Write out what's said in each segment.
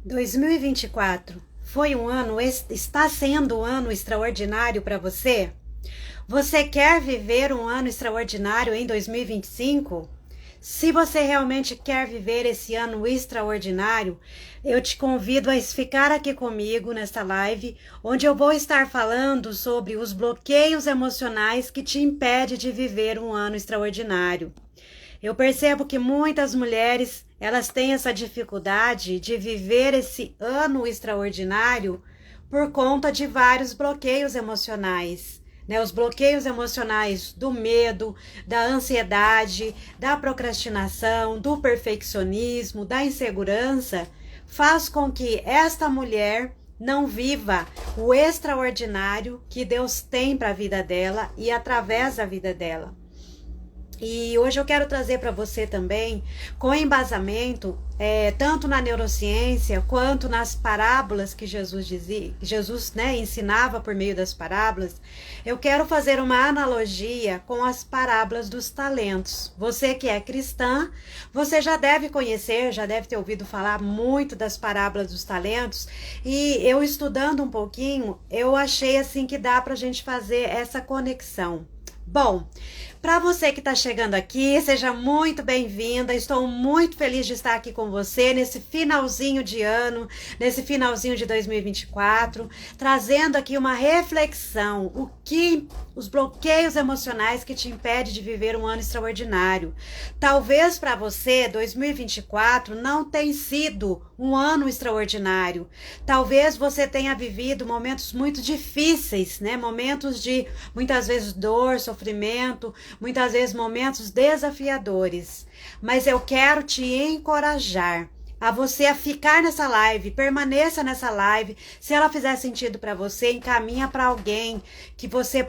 2024 foi um ano, está sendo um ano extraordinário para você? Você quer viver um ano extraordinário em 2025? Se você realmente quer viver esse ano extraordinário, eu te convido a ficar aqui comigo nesta live, onde eu vou estar falando sobre os bloqueios emocionais que te impedem de viver um ano extraordinário. Eu percebo que muitas mulheres, elas têm essa dificuldade de viver esse ano extraordinário por conta de vários bloqueios emocionais, né? Os bloqueios emocionais do medo, da ansiedade, da procrastinação, do perfeccionismo, da insegurança, faz com que esta mulher não viva o extraordinário que Deus tem para a vida dela e através da vida dela. E hoje eu quero trazer para você também, com embasamento, tanto na neurociência quanto nas parábolas que Jesus dizia, Jesus, ensinava por meio das parábolas. Eu quero fazer uma analogia com as parábolas dos talentos. Você que é cristã, você já deve conhecer, já deve ter ouvido falar muito das parábolas dos talentos. E eu estudando um pouquinho, eu achei assim que dá para a gente fazer essa conexão. Bom, para você que está chegando aqui, seja muito bem-vinda. Estou muito feliz de estar aqui com você nesse finalzinho de ano, nesse finalzinho de 2024, trazendo aqui uma reflexão, os bloqueios emocionais que te impedem de viver um ano extraordinário. Talvez para você 2024 não tenha sido um ano extraordinário. Talvez você tenha vivido momentos muito difíceis, né? Momentos de muitas vezes dor, sofrimento, muitas vezes momentos desafiadores. Mas eu quero te encorajar a você a ficar nessa live, permaneça nessa live. Se ela fizer sentido para você, encaminha para alguém que você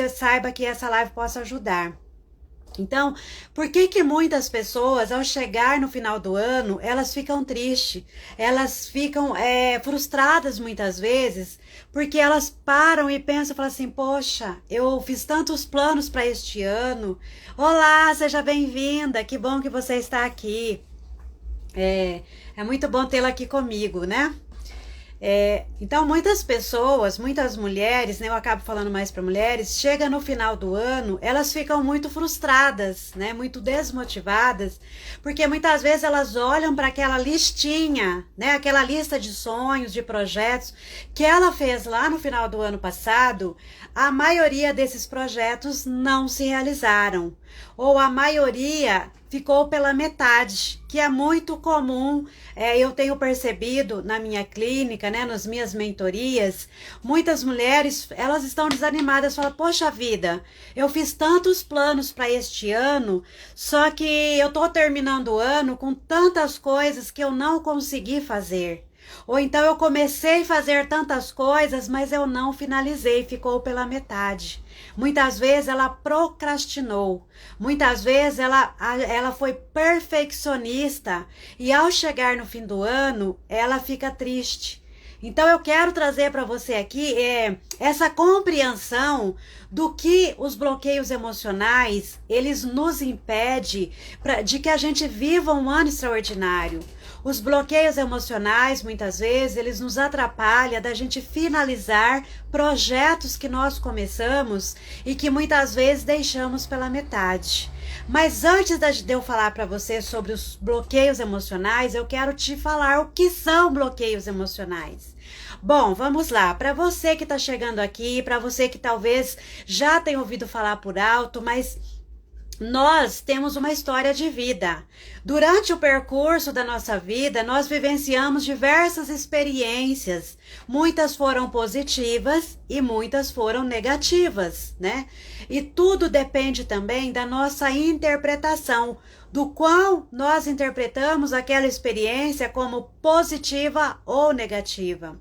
saiba que essa live possa ajudar. Então, por que muitas pessoas, ao chegar no final do ano, elas ficam tristes, elas ficam frustradas muitas vezes, porque elas param e pensam, falam assim, poxa, eu fiz tantos planos para este ano. Olá, seja bem-vinda, que bom que você está aqui. É muito bom tê-la aqui comigo, né? Então muitas pessoas, muitas mulheres, né, eu acabo falando mais para mulheres, chega no final do ano, elas ficam muito frustradas, né, muito desmotivadas, porque muitas vezes elas olham para aquela listinha, né, aquela lista de sonhos, de projetos que ela fez lá no final do ano passado. A maioria desses projetos não se realizaram, ou a maioria ficou pela metade, que é muito comum. Eu tenho percebido na minha clínica, né, nas minhas mentorias, muitas mulheres, elas estão desanimadas, falam, poxa vida, eu fiz tantos planos para este ano, só que eu tô terminando o ano com tantas coisas que eu não consegui fazer. Ou então eu comecei a fazer tantas coisas, mas eu não finalizei, ficou pela metade. Muitas vezes ela procrastinou, muitas vezes ela foi perfeccionista e ao chegar no fim do ano, ela fica triste. Então eu quero trazer para você aqui essa compreensão do que os bloqueios emocionais, eles nos impedem de que a gente viva um ano extraordinário. Os bloqueios emocionais, muitas vezes, eles nos atrapalham da gente finalizar projetos que nós começamos e que muitas vezes deixamos pela metade. Mas antes de eu falar para você sobre os bloqueios emocionais, eu quero te falar o que são bloqueios emocionais. Bom, vamos lá. Para você que está chegando aqui, para você que talvez já tenha ouvido falar por alto, mas nós temos uma história de vida. Durante o percurso da nossa vida, nós vivenciamos diversas experiências. Muitas foram positivas e muitas foram negativas, né? E tudo depende também da nossa interpretação, do qual nós interpretamos aquela experiência como positiva ou negativa.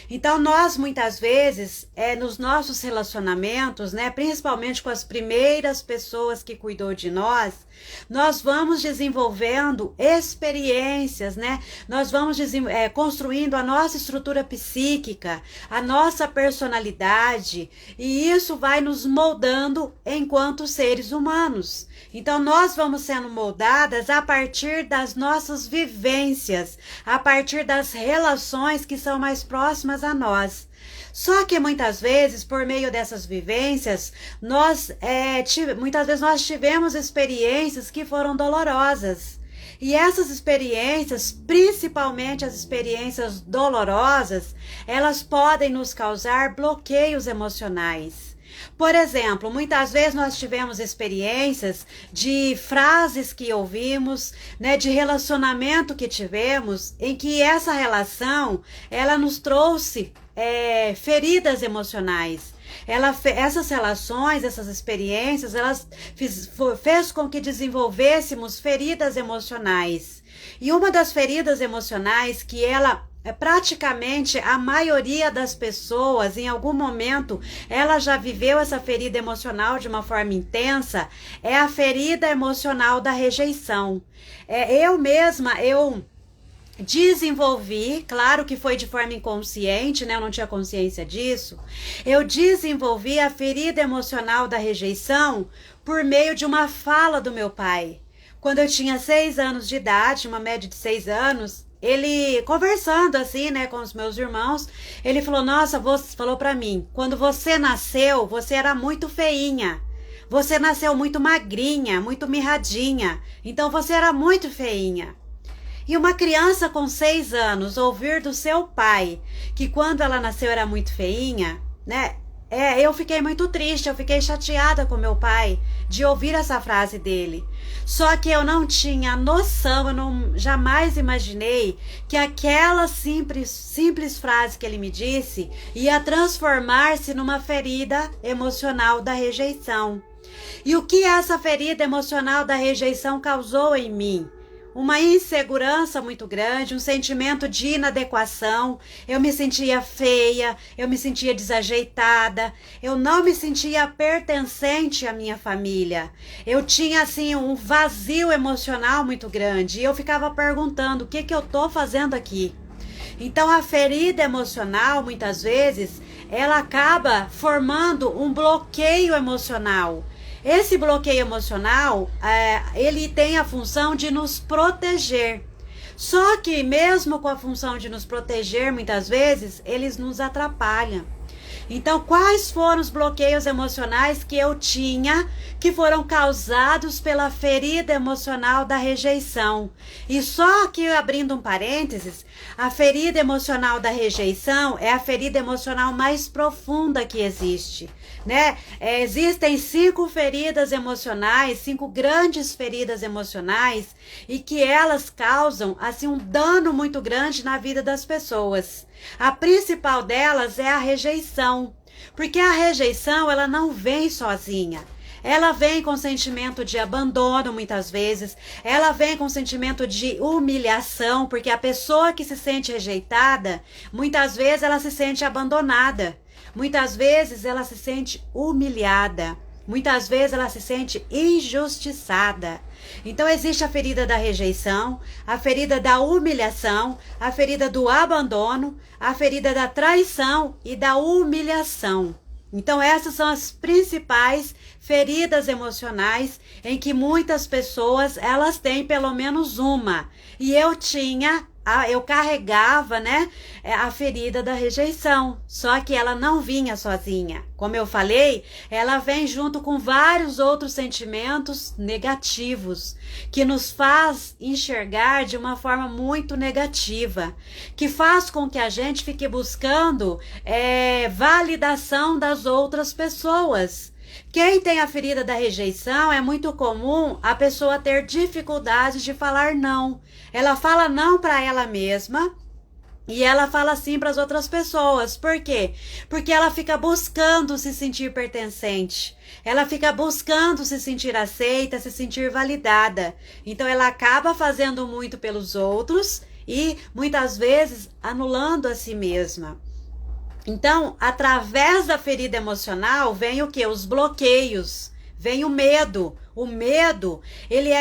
Então, nós muitas vezes, nos nossos relacionamentos, né, principalmente com as primeiras pessoas que cuidou de nós vamos desenvolvendo experiências, né? Nós vamos construindo a nossa estrutura psíquica, a nossa personalidade, e isso vai nos moldando enquanto seres humanos. Então, nós vamos sendo moldadas a partir das nossas vivências, a partir das relações que são mais próximas a nós. Só que muitas vezes, por meio dessas vivências, muitas vezes nós tivemos experiências que foram dolorosas. E essas experiências, principalmente as experiências dolorosas, elas podem nos causar bloqueios emocionais. Por exemplo, muitas vezes nós tivemos experiências de frases que ouvimos, né, de relacionamento que tivemos, em que essa relação, ela nos trouxe feridas emocionais. Essas relações, essas experiências, elas fez com que desenvolvêssemos feridas emocionais. E uma das feridas emocionais que praticamente a maioria das pessoas, em algum momento, ela já viveu essa ferida emocional de uma forma intensa, é a ferida emocional da rejeição. Eu mesma desenvolvi, claro que foi de forma inconsciente, né? Eu não tinha consciência disso. Eu desenvolvi a ferida emocional da rejeição por meio de uma fala do meu pai. Quando eu tinha 6 anos de idade, uma média de 6 anos, ele conversando assim, né, com os meus irmãos, ele falou: nossa, você falou pra mim, quando você nasceu, você era muito feinha. Você nasceu muito magrinha, muito mirradinha. Então você era muito feinha. E uma criança com 6 anos ouvir do seu pai que quando ela nasceu era muito feinha, né? Eu fiquei muito triste, eu fiquei chateada com meu pai de ouvir essa frase dele. Só que eu não tinha noção, jamais imaginei que aquela simples frase que ele me disse ia transformar-se numa ferida emocional da rejeição. E o que essa ferida emocional da rejeição causou em mim? Uma insegurança muito grande, um sentimento de inadequação. Eu me sentia feia, eu me sentia desajeitada, eu não me sentia pertencente à minha família. Eu tinha assim um vazio emocional muito grande e eu ficava perguntando: o que eu tô fazendo aqui? Então a ferida emocional, muitas vezes, ela acaba formando um bloqueio emocional. Esse bloqueio emocional, ele tem a função de nos proteger. Só que mesmo com a função de nos proteger, muitas vezes, eles nos atrapalham. Então, quais foram os bloqueios emocionais que eu tinha, que foram causados pela ferida emocional da rejeição? E só aqui, abrindo um parênteses, a ferida emocional da rejeição é a ferida emocional mais profunda que existe, né? Existem 5 feridas emocionais, 5 grandes feridas emocionais, e que elas causam assim um dano muito grande na vida das pessoas. A principal delas é a rejeição, porque a rejeição ela não vem sozinha. Ela vem com sentimento de abandono, muitas vezes. Ela vem com sentimento de humilhação, porque a pessoa que se sente rejeitada, muitas vezes ela se sente abandonada. Muitas vezes ela se sente humilhada. Muitas vezes ela se sente injustiçada. Então existe a ferida da rejeição, a ferida da humilhação, a ferida do abandono, a ferida da traição e da humilhação. Então essas são as principais feridas emocionais em que muitas pessoas elas têm pelo menos uma. E eu carregava, né, a ferida da rejeição, só que ela não vinha sozinha. Como eu falei, ela vem junto com vários outros sentimentos negativos, que nos faz enxergar de uma forma muito negativa, que faz com que a gente fique buscando validação das outras pessoas. Quem tem a ferida da rejeição, é muito comum a pessoa ter dificuldade de falar não. Ela fala não para ela mesma e ela fala sim para as outras pessoas. Por quê? Porque ela fica buscando se sentir pertencente. Ela fica buscando se sentir aceita, se sentir validada. Então ela acaba fazendo muito pelos outros e muitas vezes anulando a si mesma. Então, através da ferida emocional, vem o quê? Os bloqueios, vem o medo. O medo,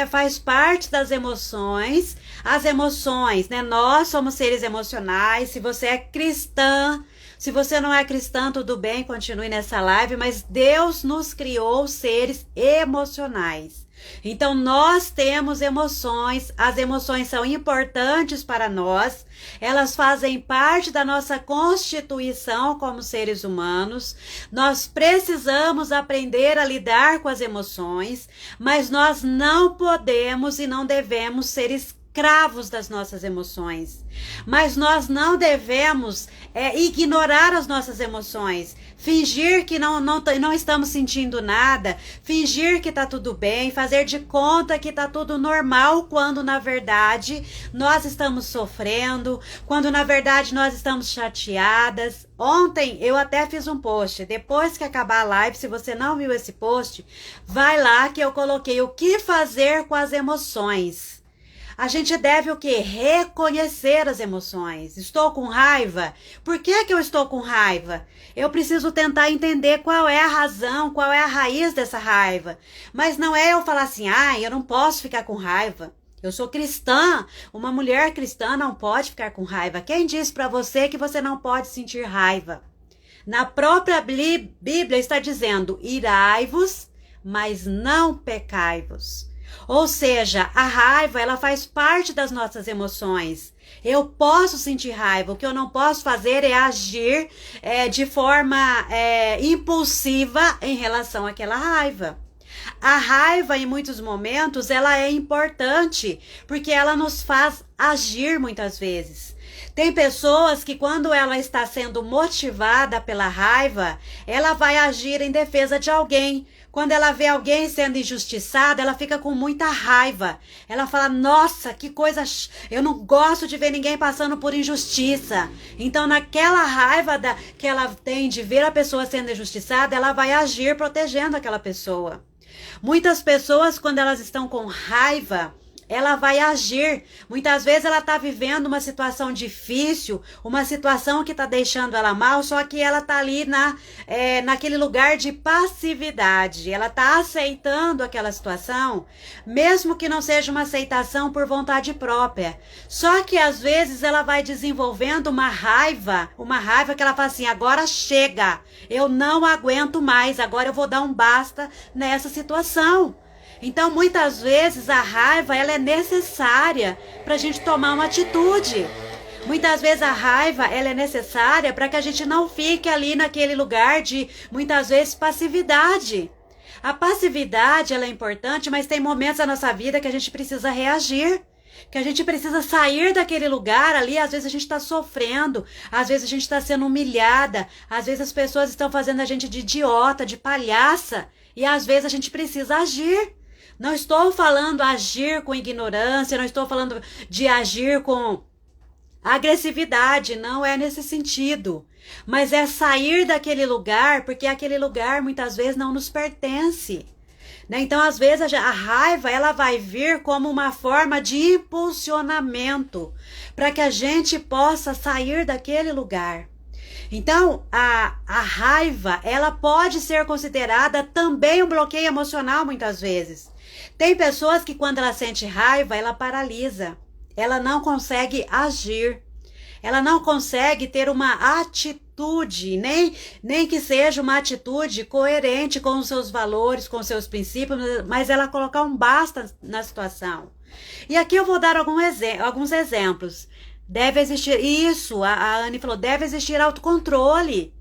faz parte das emoções. As emoções, né? Nós somos seres emocionais. Se você é cristã, se você não é cristã, tudo bem, continue nessa live, mas Deus nos criou seres emocionais. Então, nós temos emoções, as emoções são importantes para nós, elas fazem parte da nossa constituição como seres humanos. Nós precisamos aprender a lidar com as emoções, mas nós não podemos e não devemos ser escravos das nossas emoções. Mas nós não devemos ignorar as nossas emoções, fingir que não estamos sentindo nada, fingir que tá tudo bem, fazer de conta que tá tudo normal, quando na verdade nós estamos sofrendo, quando na verdade nós estamos chateadas. Ontem eu até fiz um post, depois que acabar a live, se você não viu esse post, vai lá que eu coloquei o que fazer com as emoções. A gente deve o quê? Reconhecer as emoções. Estou com raiva? Por que eu estou com raiva? Eu preciso tentar entender qual é a razão, qual é a raiz dessa raiva. Mas não é eu falar assim, eu não posso ficar com raiva. Eu sou cristã, uma mulher cristã não pode ficar com raiva. Quem disse para você que você não pode sentir raiva? Na própria Bíblia está dizendo, irai-vos, mas não pecai-vos. Ou seja, a raiva, ela faz parte das nossas emoções. Eu posso sentir raiva, o que eu não posso fazer é agir de forma impulsiva em relação àquela raiva. A raiva, em muitos momentos, ela é importante, porque ela nos faz agir muitas vezes. Tem pessoas que quando ela está sendo motivada pela raiva, ela vai agir em defesa de alguém. Quando ela vê alguém sendo injustiçado, ela fica com muita raiva. Ela fala, nossa, que coisa, eu não gosto de ver ninguém passando por injustiça. Então, naquela raiva que ela tem de ver a pessoa sendo injustiçada, ela vai agir protegendo aquela pessoa. Muitas pessoas, quando elas estão com raiva, ela vai agir. Muitas vezes ela está vivendo uma situação difícil, uma situação que está deixando ela mal, só que ela está ali naquele lugar de passividade. Ela está aceitando aquela situação, mesmo que não seja uma aceitação por vontade própria. Só que às vezes ela vai desenvolvendo uma raiva que ela fala assim, agora chega, eu não aguento mais, agora eu vou dar um basta nessa situação. Então, muitas vezes, a raiva ela é necessária para a gente tomar uma atitude. Muitas vezes, a raiva ela é necessária para que a gente não fique ali naquele lugar de, muitas vezes, passividade. A passividade ela é importante, mas tem momentos da nossa vida que a gente precisa reagir. Que a gente precisa sair daquele lugar ali, às vezes a gente está sofrendo, às vezes a gente está sendo humilhada, às vezes as pessoas estão fazendo a gente de idiota, de palhaça, e às vezes a gente precisa agir. Não estou falando agir com ignorância, não estou falando de agir com agressividade, não é nesse sentido. Mas é sair daquele lugar, porque aquele lugar muitas vezes não nos pertence. Então, às vezes, a raiva ela vai vir como uma forma de impulsionamento para que a gente possa sair daquele lugar. Então, a raiva ela pode ser considerada também um bloqueio emocional muitas vezes. Tem pessoas que quando ela sente raiva, ela paralisa. Ela não consegue agir. Ela não consegue ter uma atitude, nem que seja uma atitude coerente com os seus valores, com os seus princípios, mas ela colocar um basta na situação. E aqui eu vou dar alguns exemplos. Deve existir, isso, a Anne falou, deve existir autocontrole.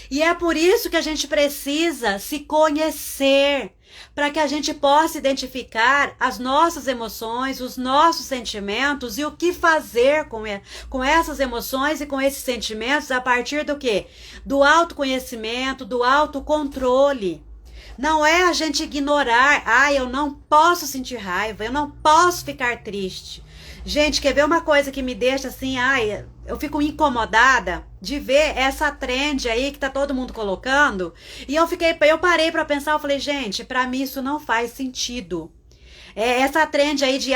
E é por isso que a gente precisa se conhecer, para que a gente possa identificar as nossas emoções, os nossos sentimentos e o que fazer com essas emoções e com esses sentimentos a partir do quê? Do autoconhecimento, do autocontrole. Não é a gente ignorar, eu não posso sentir raiva, eu não posso ficar triste. Gente, quer ver uma coisa que me deixa assim, eu fico incomodada de ver essa trend aí que tá todo mundo colocando. E eu parei pra pensar, eu falei, gente, pra mim isso não faz sentido. Essa trend aí de,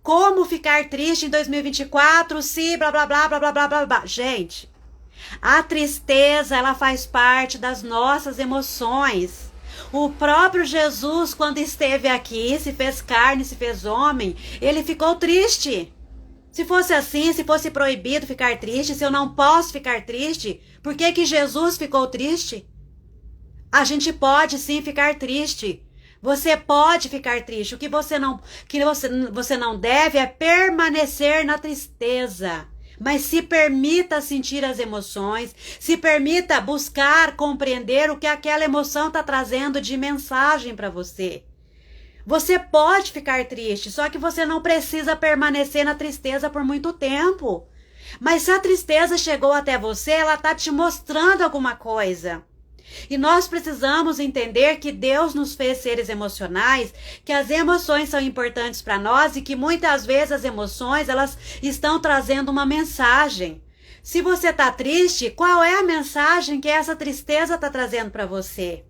como ficar triste em 2024 se blá blá blá blá blá blá blá blá. Gente, A tristeza, ela faz parte das nossas emoções. O próprio Jesus, quando esteve aqui, se fez carne, se fez homem, ele ficou triste. Se fosse assim, se fosse proibido ficar triste, se eu não posso ficar triste, por que que Jesus ficou triste? A gente pode sim ficar triste. Você pode ficar triste. O que você não deve é permanecer na tristeza. Mas se permita sentir as emoções, se permita buscar compreender o que aquela emoção está trazendo de mensagem para você. Você pode ficar triste, só que você não precisa permanecer na tristeza por muito tempo. Mas se a tristeza chegou até você, ela está te mostrando alguma coisa. E nós precisamos entender que Deus nos fez seres emocionais, que as emoções são importantes para nós e que muitas vezes as emoções, elas estão trazendo uma mensagem. Se você está triste, qual é a mensagem que essa tristeza está trazendo para você?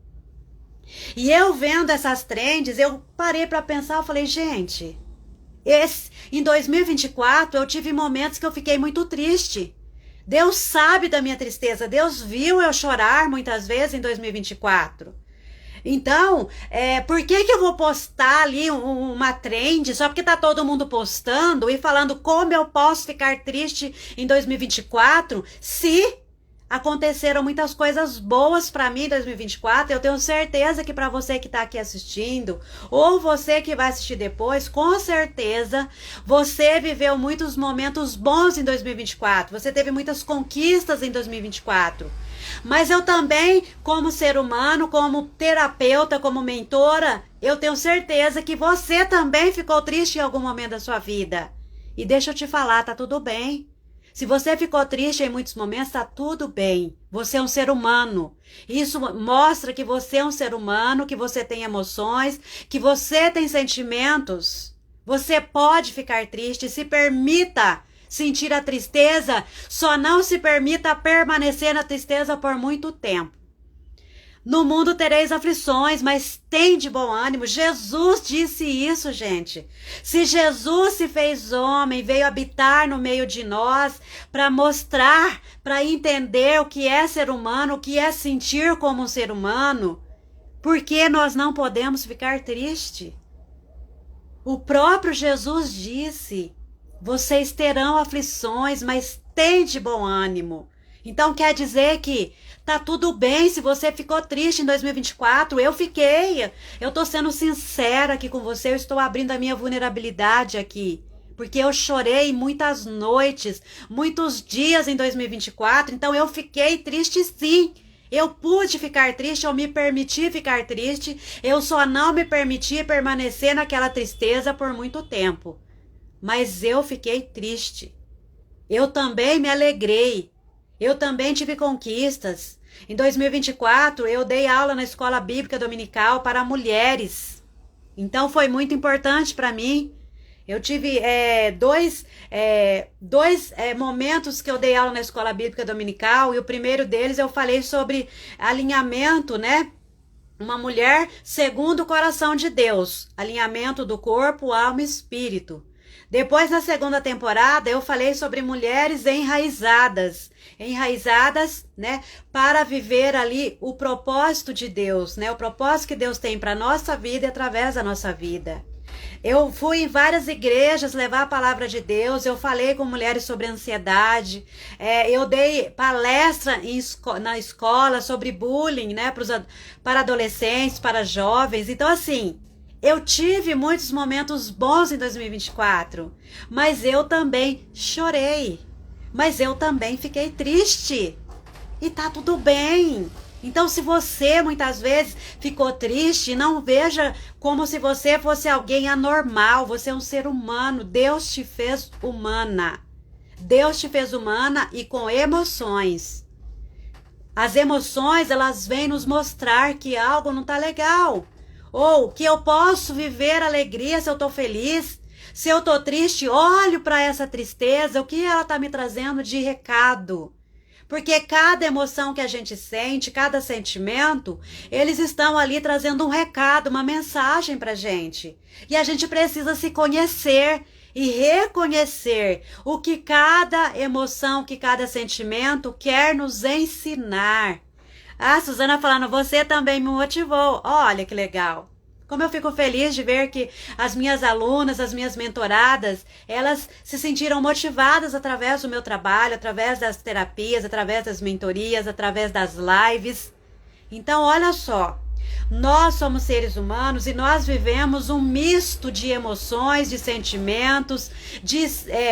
E eu vendo essas trends, eu parei para pensar, eu falei, gente, em 2024 eu tive momentos que eu fiquei muito triste. Deus sabe da minha tristeza, Deus viu eu chorar muitas vezes em 2024. Então, por que eu vou postar ali uma trend só porque tá todo mundo postando e falando como eu posso ficar triste em 2024 se aconteceram muitas coisas boas para mim em 2024. Eu tenho certeza que para você que está aqui assistindo, ou você que vai assistir depois, com certeza você viveu muitos momentos bons em 2024. Você teve muitas conquistas em 2024. Mas eu também, como ser humano, como terapeuta, como mentora, eu tenho certeza que você também ficou triste em algum momento da sua vida. E deixa eu te falar, tá tudo bem. Se você ficou triste em muitos momentos, está tudo bem. Você é um ser humano. Isso mostra que você é um ser humano, que você tem emoções, que você tem sentimentos. Você pode ficar triste, se permita sentir a tristeza, só não se permita permanecer na tristeza por muito tempo. No mundo tereis aflições, mas tem de bom ânimo. Jesus disse isso, gente. Se Jesus se fez homem, veio habitar no meio de nós para mostrar, para entender o que é ser humano, o que é sentir como um ser humano, por que nós não podemos ficar tristes? O próprio Jesus disse, vocês terão aflições, mas tem de bom ânimo. Então quer dizer que tá tudo bem se você ficou triste em 2024. Eu fiquei. Eu tô sendo sincera aqui com você. Eu estou abrindo a minha vulnerabilidade aqui. Porque eu chorei muitas noites, muitos dias em 2024. Então eu fiquei triste sim. Eu pude ficar triste, eu me permiti ficar triste. Eu só não me permiti permanecer naquela tristeza por muito tempo. Mas eu fiquei triste. Eu também me alegrei. Eu também tive conquistas. Em 2024, eu dei aula na escola bíblica dominical para mulheres. Então, foi muito importante para mim. Eu tive dois momentos que eu dei aula na escola bíblica dominical. E o primeiro deles eu falei sobre alinhamento, né? Uma mulher segundo o coração de Deus. Alinhamento do corpo, alma e espírito. Depois, na segunda temporada, eu falei sobre mulheres enraizadas, né, para viver ali o propósito de Deus, né, o propósito que Deus tem para a nossa vida e através da nossa vida. Eu fui em várias igrejas levar a palavra de Deus, eu falei com mulheres sobre ansiedade, eu dei palestra na escola sobre bullying, né, para adolescentes, para jovens. Então, assim, eu tive muitos momentos bons em 2024, mas eu também chorei, mas eu também fiquei triste. E tá tudo bem. Então, se você muitas vezes ficou triste, não veja como se você fosse alguém anormal. Você é um ser humano. Deus te fez humana. Deus te fez humana e com emoções. As emoções, elas vêm nos mostrar que algo não tá legal. Ou que eu posso viver alegria se eu tô feliz. Se eu tô triste, olho para essa tristeza, o que ela tá me trazendo de recado. Porque cada emoção que a gente sente, cada sentimento, eles estão ali trazendo um recado, uma mensagem pra gente. E a gente precisa se conhecer. e reconhecer o que cada emoção, que cada sentimento quer nos ensinar. Ah, Suzana falando, você também me motivou. Olha que legal. Como eu fico feliz de ver que as minhas alunas, as minhas mentoradas, elas se sentiram motivadas através do meu trabalho, através das terapias, através das mentorias, através das lives. Então, olha só, nós somos seres humanos e nós vivemos um misto de emoções, de sentimentos, de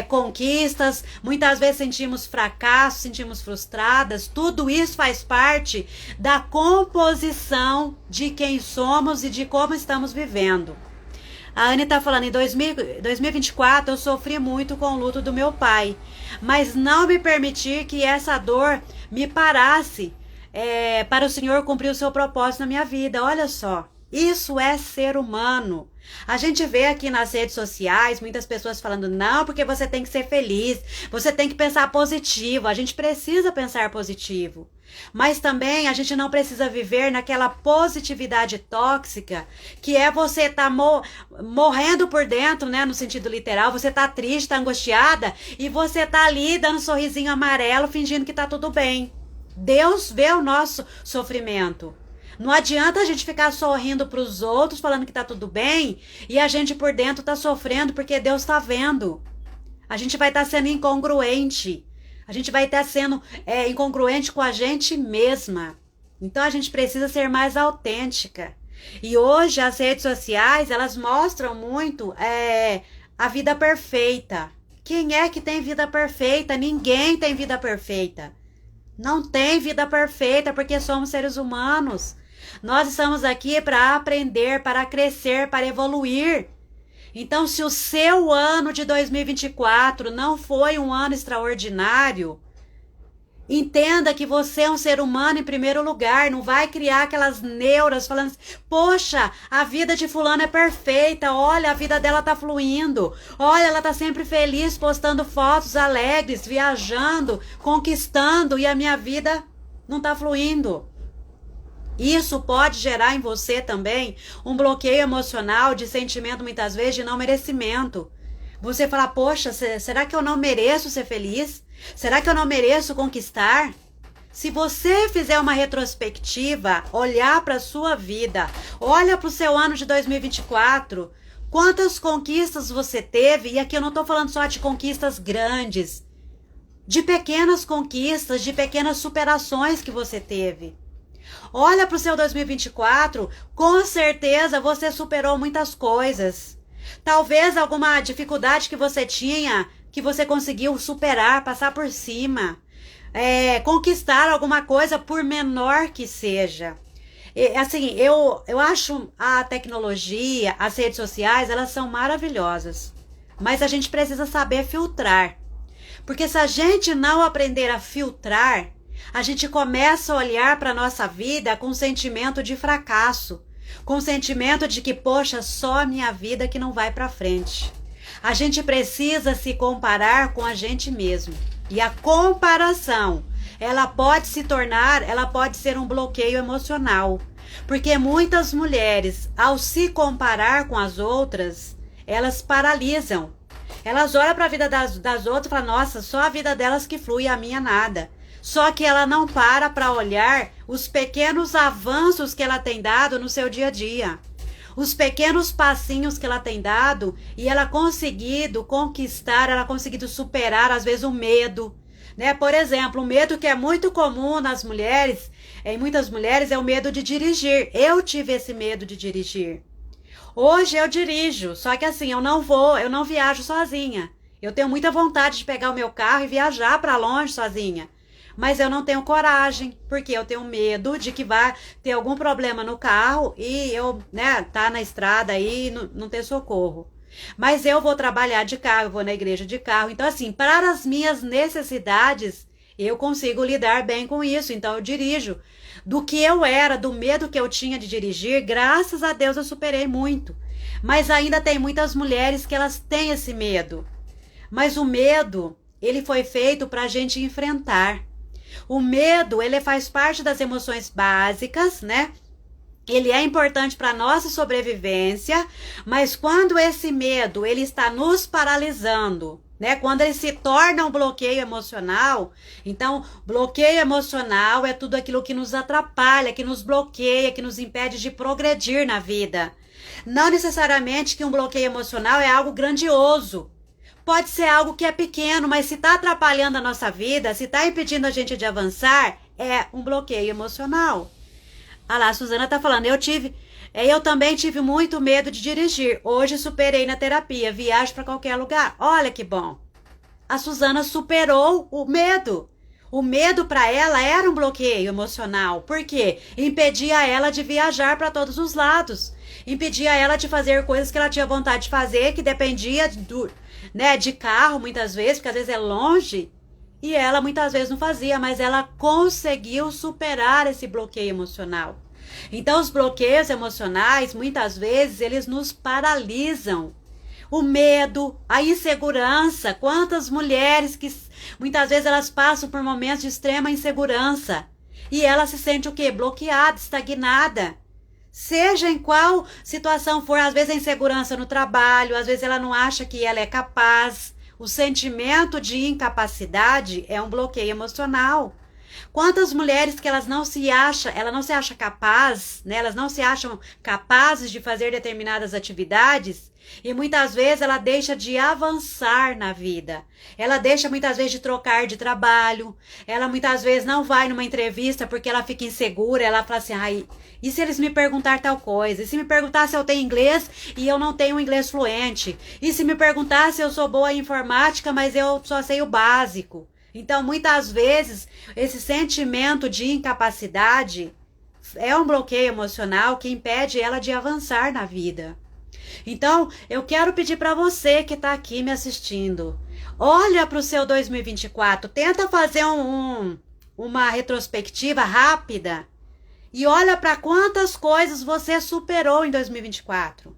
conquistas. Muitas vezes sentimos fracasso, sentimos frustradas. Tudo isso faz parte da composição de quem somos e de como estamos vivendo. A Anne está falando, em 2024 eu sofri muito com o luto do meu pai, mas não me permitir que essa dor me parasse para o Senhor cumprir o seu propósito na minha vida. Olha só, isso é ser humano. A gente vê aqui nas redes sociais muitas pessoas falando, não, porque você tem que ser feliz, você tem que pensar positivo. A gente precisa pensar positivo, mas também a gente não precisa viver naquela positividade tóxica, que é você tá morrendo por dentro, né, no sentido literal. Você tá triste, tá angustiada, e você tá ali dando um sorrisinho amarelo, fingindo que tá tudo bem. Deus vê o nosso sofrimento. Não adianta a gente ficar sorrindo para os outros, falando que tá tudo bem, e a gente por dentro tá sofrendo, porque Deus tá vendo. A gente vai estar sendo incongruente. A gente vai estar sendo incongruente com a gente mesma. Então a gente precisa ser mais autêntica. E hoje as redes sociais, elas mostram muito a vida perfeita. Quem é que tem vida perfeita? Ninguém tem vida perfeita. Não tem vida perfeita, porque somos seres humanos. Nós estamos aqui para aprender, para crescer, para evoluir. Então, se o seu ano de 2024 não foi um ano extraordinário, entenda que você é um ser humano em primeiro lugar. Não vai criar aquelas neuras falando assim, poxa, a vida de fulano é perfeita, olha, a vida dela tá fluindo, olha, ela tá sempre feliz, postando fotos alegres, viajando, conquistando, e a minha vida não tá fluindo. Isso pode gerar em você também um bloqueio emocional, de sentimento muitas vezes de não merecimento. Você fala, poxa, será que eu não mereço ser feliz? Será que eu não mereço conquistar? Se você fizer uma retrospectiva, olhar para a sua vida, olha para o seu ano de 2024, quantas conquistas você teve, e aqui eu não estou falando só de conquistas grandes, de pequenas conquistas, de pequenas superações que você teve. Olha para o seu 2024, com certeza você superou muitas coisas. Talvez alguma dificuldade que você tinha, que você conseguiu superar, passar por cima. Conquistar alguma coisa, por menor que seja. Assim, eu acho a tecnologia, as redes sociais, elas são maravilhosas. Mas a gente precisa saber filtrar. Porque se a gente não aprender a filtrar, a gente começa a olhar para a nossa vida com sentimento de fracasso, com sentimento de que, poxa, só a minha vida que não vai para frente. A gente precisa se comparar com a gente mesmo. E a comparação, ela pode ser um bloqueio emocional. Porque muitas mulheres, ao se comparar com as outras, elas paralisam. Elas olham para a vida das outras e falam, nossa, só a vida delas que flui, a minha nada. Só que ela não para olhar os pequenos avanços que ela tem dado no seu dia a dia. Os pequenos passinhos que ela tem dado, e ela conseguido conquistar, ela conseguido superar, às vezes, o medo. Né? Por exemplo, um medo que é muito comum nas mulheres, em muitas mulheres, é o medo de dirigir. Eu tive esse medo de dirigir. Hoje eu dirijo, só que assim, eu não viajo sozinha. Eu tenho muita vontade de pegar o meu carro e viajar para longe sozinha. Mas eu não tenho coragem, porque eu tenho medo de que vá ter algum problema no carro e eu, tá na estrada aí e não ter socorro. Mas eu vou trabalhar de carro, eu vou na igreja de carro. Então, assim, para as minhas necessidades, eu consigo lidar bem com isso. Então, eu dirijo. Do que eu era, do medo que eu tinha de dirigir, graças a Deus eu superei muito. Mas ainda tem muitas mulheres que elas têm esse medo. Mas o medo, ele foi feito para a gente enfrentar. O medo, ele faz parte das emoções básicas, né? Ele é importante para nossa sobrevivência, mas quando esse medo ele está nos paralisando, né? Quando ele se torna um bloqueio emocional, então bloqueio emocional é tudo aquilo que nos atrapalha, que nos bloqueia, que nos impede de progredir na vida. Não necessariamente que um bloqueio emocional é algo grandioso. Pode ser algo que é pequeno, mas se está atrapalhando a nossa vida, se está impedindo a gente de avançar, é um bloqueio emocional. Ah lá, a Suzana tá falando, eu também tive muito medo de dirigir. Hoje superei na terapia, viajo para qualquer lugar. Olha que bom. A Suzana superou o medo. O medo para ela era um bloqueio emocional. Por quê? Impedia ela de viajar para todos os lados. Impedia ela de fazer coisas que ela tinha vontade de fazer, que dependia de carro muitas vezes, porque às vezes é longe. E ela muitas vezes não fazia, mas ela conseguiu superar esse bloqueio emocional. Então, os bloqueios emocionais, muitas vezes, eles nos paralisam. O medo, a insegurança. Quantas mulheres que muitas vezes elas passam por momentos de extrema insegurança. E ela se sente o quê? Bloqueada, estagnada. Seja em qual situação for, às vezes a insegurança no trabalho, às vezes ela não acha que ela é capaz. O sentimento de incapacidade é um bloqueio emocional. Quantas mulheres que ela não se acha capaz, né? Elas não se acham capazes de fazer determinadas atividades e muitas vezes ela deixa de avançar na vida. Ela deixa muitas vezes de trocar de trabalho. Ela muitas vezes não vai numa entrevista porque ela fica insegura. Ela fala assim, ai, e se eles me perguntar tal coisa? E se me perguntar se eu tenho inglês e eu não tenho inglês fluente? E se me perguntar se eu sou boa em informática, mas eu só sei o básico? Então, muitas vezes, esse sentimento de incapacidade é um bloqueio emocional que impede ela de avançar na vida. Então, eu quero pedir para você que está aqui me assistindo, olha para o seu 2024, tenta fazer uma retrospectiva rápida e olha para quantas coisas você superou em 2024.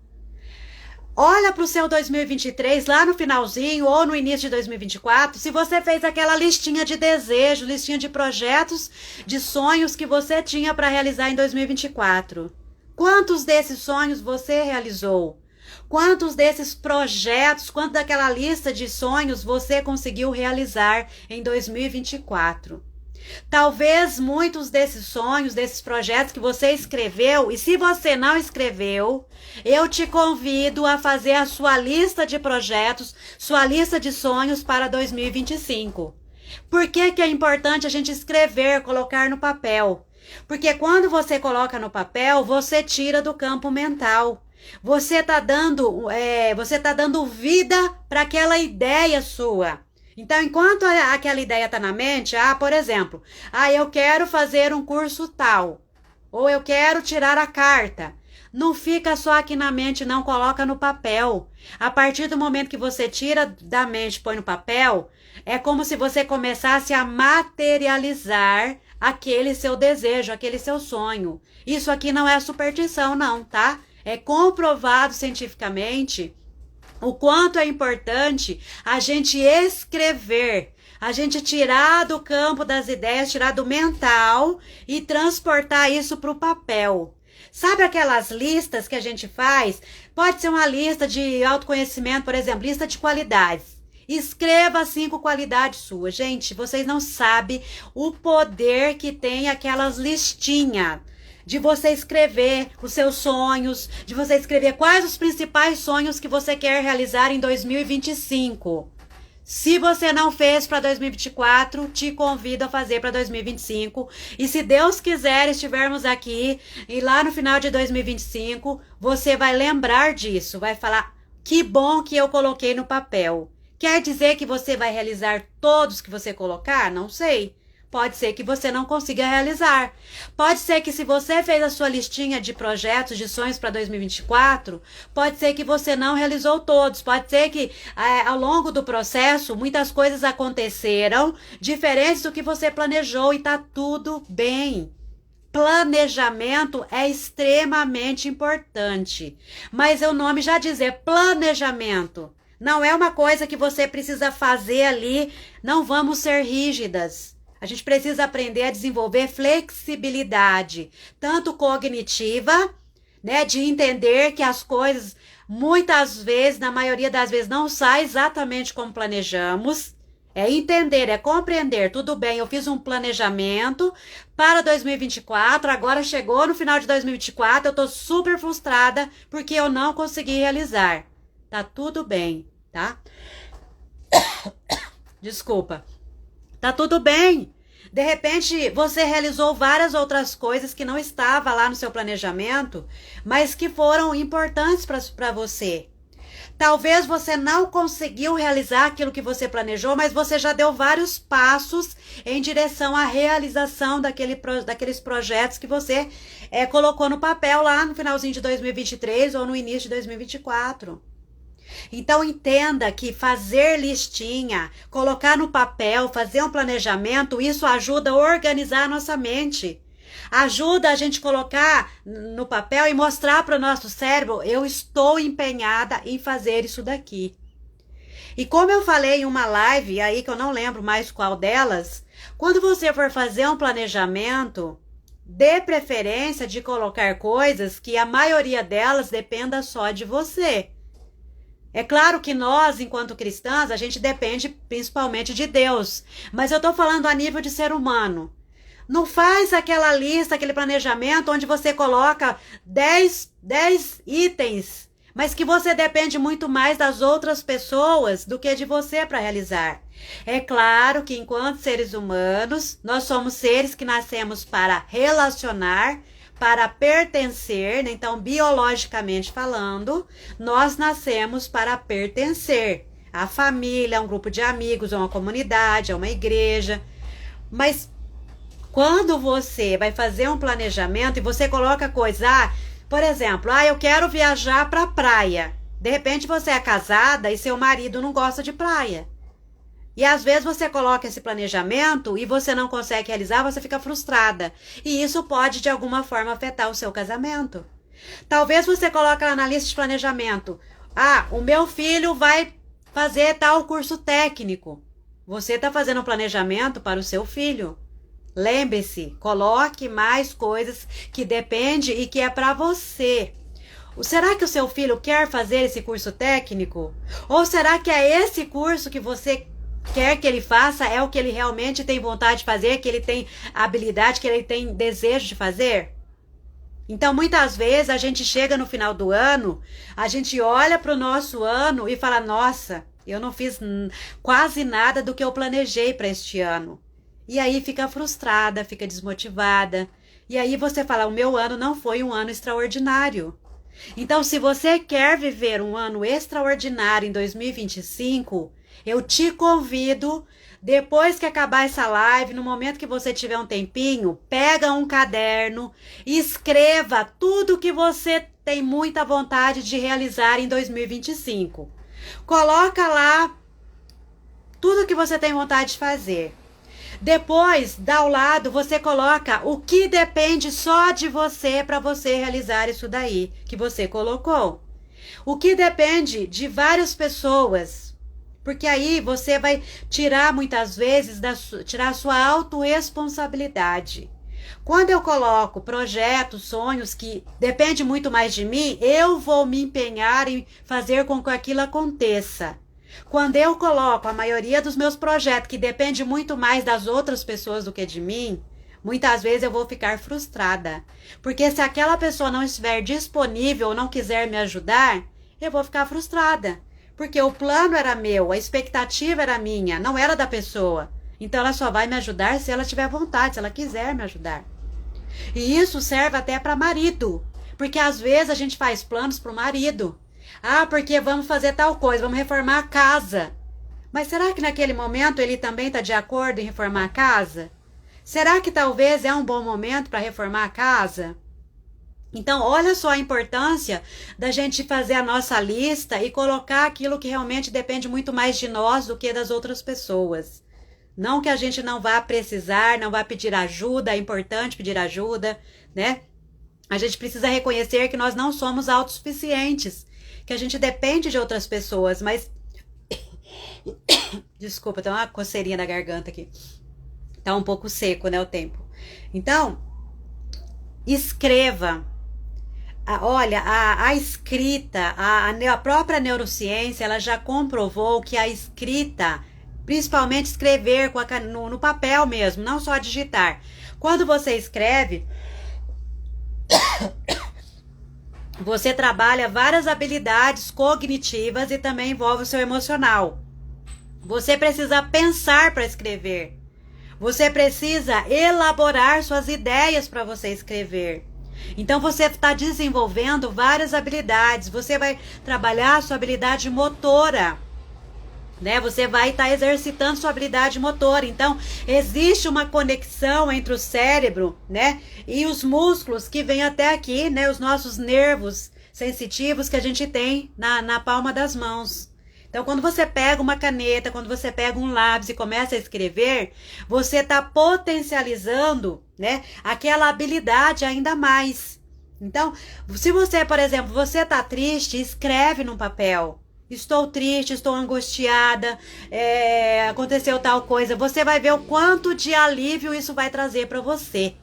Olha para o seu 2023, lá no finalzinho ou no início de 2024, se você fez aquela listinha de desejos, listinha de projetos, de sonhos que você tinha para realizar em 2024. Quantos desses sonhos você realizou? Quantos desses projetos, quanto daquela lista de sonhos você conseguiu realizar em 2024? Talvez muitos desses sonhos, desses projetos que você escreveu, e se você não escreveu, eu te convido a fazer a sua lista de projetos, sua lista de sonhos para 2025. Por que que é importante a gente escrever, colocar no papel? Porque quando você coloca no papel, você tira do campo mental. Você tá dando vida para aquela ideia sua. Então, enquanto aquela ideia está na mente, por exemplo, eu quero fazer um curso tal, ou eu quero tirar a carta. Não fica só aqui na mente, não, coloca no papel. A partir do momento que você tira da mente e põe no papel, é como se você começasse a materializar aquele seu desejo, aquele seu sonho. Isso aqui não é superstição, não, tá? É comprovado cientificamente o quanto é importante a gente escrever, a gente tirar do campo das ideias, tirar do mental e transportar isso para o papel. Sabe aquelas listas que a gente faz? Pode ser uma lista de autoconhecimento, por exemplo, lista de qualidades. Escreva 5 qualidades suas. Gente, vocês não sabem o poder que tem aquelas listinhas. De você escrever os seus sonhos, de você escrever quais os principais sonhos que você quer realizar em 2025. Se você não fez para 2024, te convido a fazer para 2025. E se Deus quiser, estivermos aqui e lá no final de 2025, você vai lembrar disso, vai falar, que bom que eu coloquei no papel. Quer dizer que você vai realizar todos que você colocar? Não sei. Pode ser que você não consiga realizar. Pode ser que se você fez a sua listinha de projetos, de sonhos para 2024, pode ser que você não realizou todos. Pode ser que ao longo do processo muitas coisas aconteceram diferentes do que você planejou e tá tudo bem. Planejamento é extremamente importante. Mas o nome já diz, é planejamento. Não é uma coisa que você precisa fazer ali. Não vamos ser rígidas. A gente precisa aprender a desenvolver flexibilidade, tanto cognitiva, né, de entender que as coisas, muitas vezes, na maioria das vezes, não saem exatamente como planejamos. É entender, é compreender, tudo bem, eu fiz um planejamento para 2024, agora chegou no final de 2024, eu tô super frustrada porque eu não consegui realizar. Tá tudo bem, tá? Desculpa. Tá tudo bem. De repente, você realizou várias outras coisas que não estavam lá no seu planejamento, mas que foram importantes para você. Talvez você não conseguiu realizar aquilo que você planejou, mas você já deu vários passos em direção à realização daqueles projetos que você colocou no papel lá no finalzinho de 2023 ou no início de 2024. Então entenda que fazer listinha, colocar no papel, fazer um planejamento, isso ajuda a organizar a nossa mente. Ajuda a gente colocar no papel e mostrar para o nosso cérebro, eu estou empenhada em fazer isso daqui. E como eu falei em uma live aí, que eu não lembro mais qual delas, quando você for fazer um planejamento, dê preferência de colocar coisas que a maioria delas dependa só de você. É claro que nós, enquanto cristãs, a gente depende principalmente de Deus, mas eu estou falando a nível de ser humano. Não faz aquela lista, aquele planejamento onde você coloca 10 itens, mas que você depende muito mais das outras pessoas do que de você para realizar. É claro que enquanto seres humanos, nós somos seres que nascemos para relacionar, para pertencer, né? Então, biologicamente falando, nós nascemos para pertencer. A família, a um grupo de amigos, a uma comunidade, a uma igreja. Mas quando você vai fazer um planejamento e você coloca coisa, por exemplo, eu quero viajar para a praia. De repente você é casada e seu marido não gosta de praia. E às vezes você coloca esse planejamento e você não consegue realizar, você fica frustrada. E isso pode de alguma forma afetar o seu casamento. Talvez você coloque lá na lista de planejamento, o meu filho vai fazer tal curso técnico. Você está fazendo um planejamento para o seu filho. Lembre-se, coloque mais coisas que dependem e que é para você. Será que o seu filho quer fazer esse curso técnico? Ou será que é esse curso que você quer que ele faça, é o que ele realmente tem vontade de fazer, que ele tem habilidade, que ele tem desejo de fazer? Então, muitas vezes, a gente chega no final do ano, a gente olha para o nosso ano e fala, nossa, eu não fiz quase nada do que eu planejei para este ano. E aí fica frustrada, fica desmotivada. E aí você fala, o meu ano não foi um ano extraordinário. Então, se você quer viver um ano extraordinário em 2025, eu te convido, depois que acabar essa live, no momento que você tiver um tempinho, pega um caderno e escreva tudo que você tem muita vontade de realizar em 2025. Coloca lá tudo que você tem vontade de fazer. Depois, ao lado, você coloca o que depende só de você para você realizar isso daí que você colocou. O que depende de várias pessoas. Porque aí você vai tirar muitas vezes, tirar a sua autorresponsabilidade. Quando eu coloco projetos, sonhos que dependem muito mais de mim, eu vou me empenhar em fazer com que aquilo aconteça. Quando eu coloco a maioria dos meus projetos que depende muito mais das outras pessoas do que de mim, muitas vezes eu vou ficar frustrada. Porque se aquela pessoa não estiver disponível ou não quiser me ajudar, eu vou ficar frustrada. Porque o plano era meu, a expectativa era minha, não era da pessoa. Então ela só vai me ajudar se ela tiver vontade, se ela quiser me ajudar. E isso serve até para marido. Porque às vezes a gente faz planos para o marido. Porque vamos fazer tal coisa, vamos reformar a casa. Mas será que naquele momento ele também está de acordo em reformar a casa? Será que talvez é um bom momento para reformar a casa? Então, olha só a importância da gente fazer a nossa lista e colocar aquilo que realmente depende muito mais de nós do que das outras pessoas. Não que a gente não vá precisar, não vá pedir ajuda, é importante pedir ajuda, né? A gente precisa reconhecer que nós não somos autossuficientes, que a gente depende de outras pessoas, mas... Desculpa, tem uma coceirinha na garganta aqui. Tá um pouco seco, né, o tempo. Então, escreva. Olha, a escrita, a própria neurociência, ela já comprovou que a escrita, principalmente escrever no papel mesmo, não só digitar. Quando você escreve, você trabalha várias habilidades cognitivas e também envolve o seu emocional. Você precisa pensar para escrever. Você precisa elaborar suas ideias para você escrever. Então você está desenvolvendo várias habilidades. Você vai trabalhar a sua habilidade motora, né? Você vai estar exercitando sua habilidade motora. Então existe uma conexão entre o cérebro, né, e os músculos que vêm até aqui, né, os nossos nervos sensitivos que a gente tem na palma das mãos. Então, quando você pega uma caneta, quando você pega um lápis e começa a escrever, você está potencializando, né, aquela habilidade ainda mais. Então, se você, por exemplo, você está triste, escreve no papel. Estou triste, estou angustiada, aconteceu tal coisa. Você vai ver o quanto de alívio isso vai trazer para você.